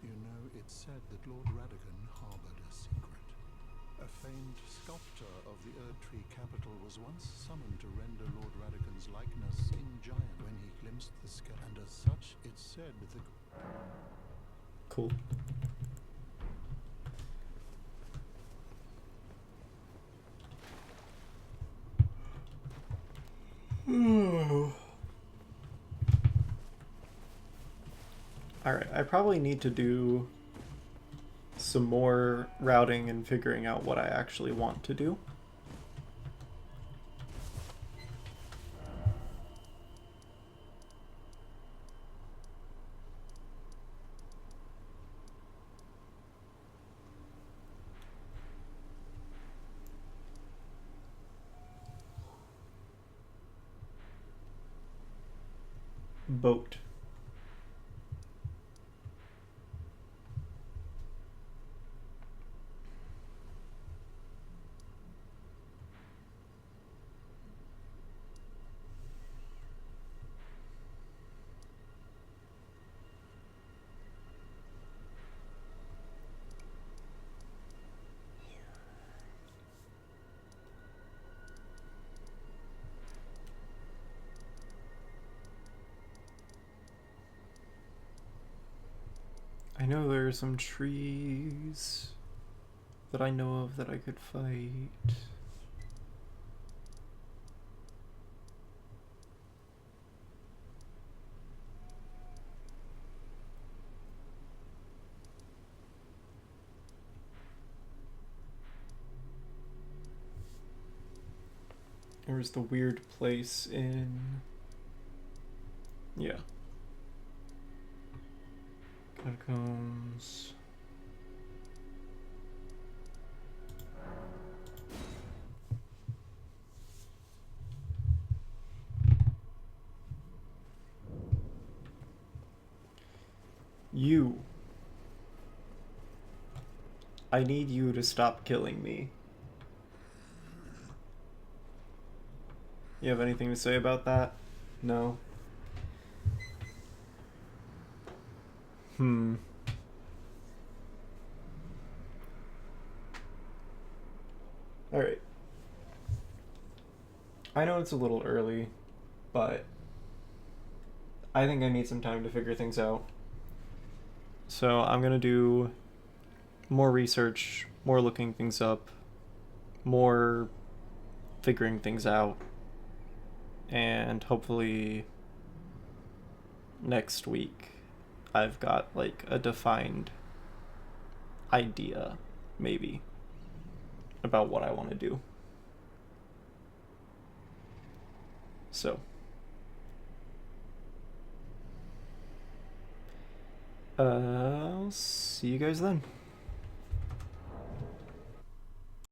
You know, it's said that Lord Radigan harbored a secret. A famed sculptor of the Erdtree capital was once summoned to render Lord Radican's likeness in giant when he glimpsed the sky, and as such, it's said the... Cool. Alright, I probably need to do some more routing and figuring out what I actually want to do. Boat. I know there are some trees that I know of that I could fight. There's the weird place in... yeah. Catacombs. You. I need you to stop killing me. You have anything to say about that? No? Alright. I know it's a little early, but I think I need some time to figure things out. So I'm gonna do more research, more looking things up, more figuring things out, and hopefully next week I've got like a defined idea, maybe, about what I want to do. So I'll see you guys then.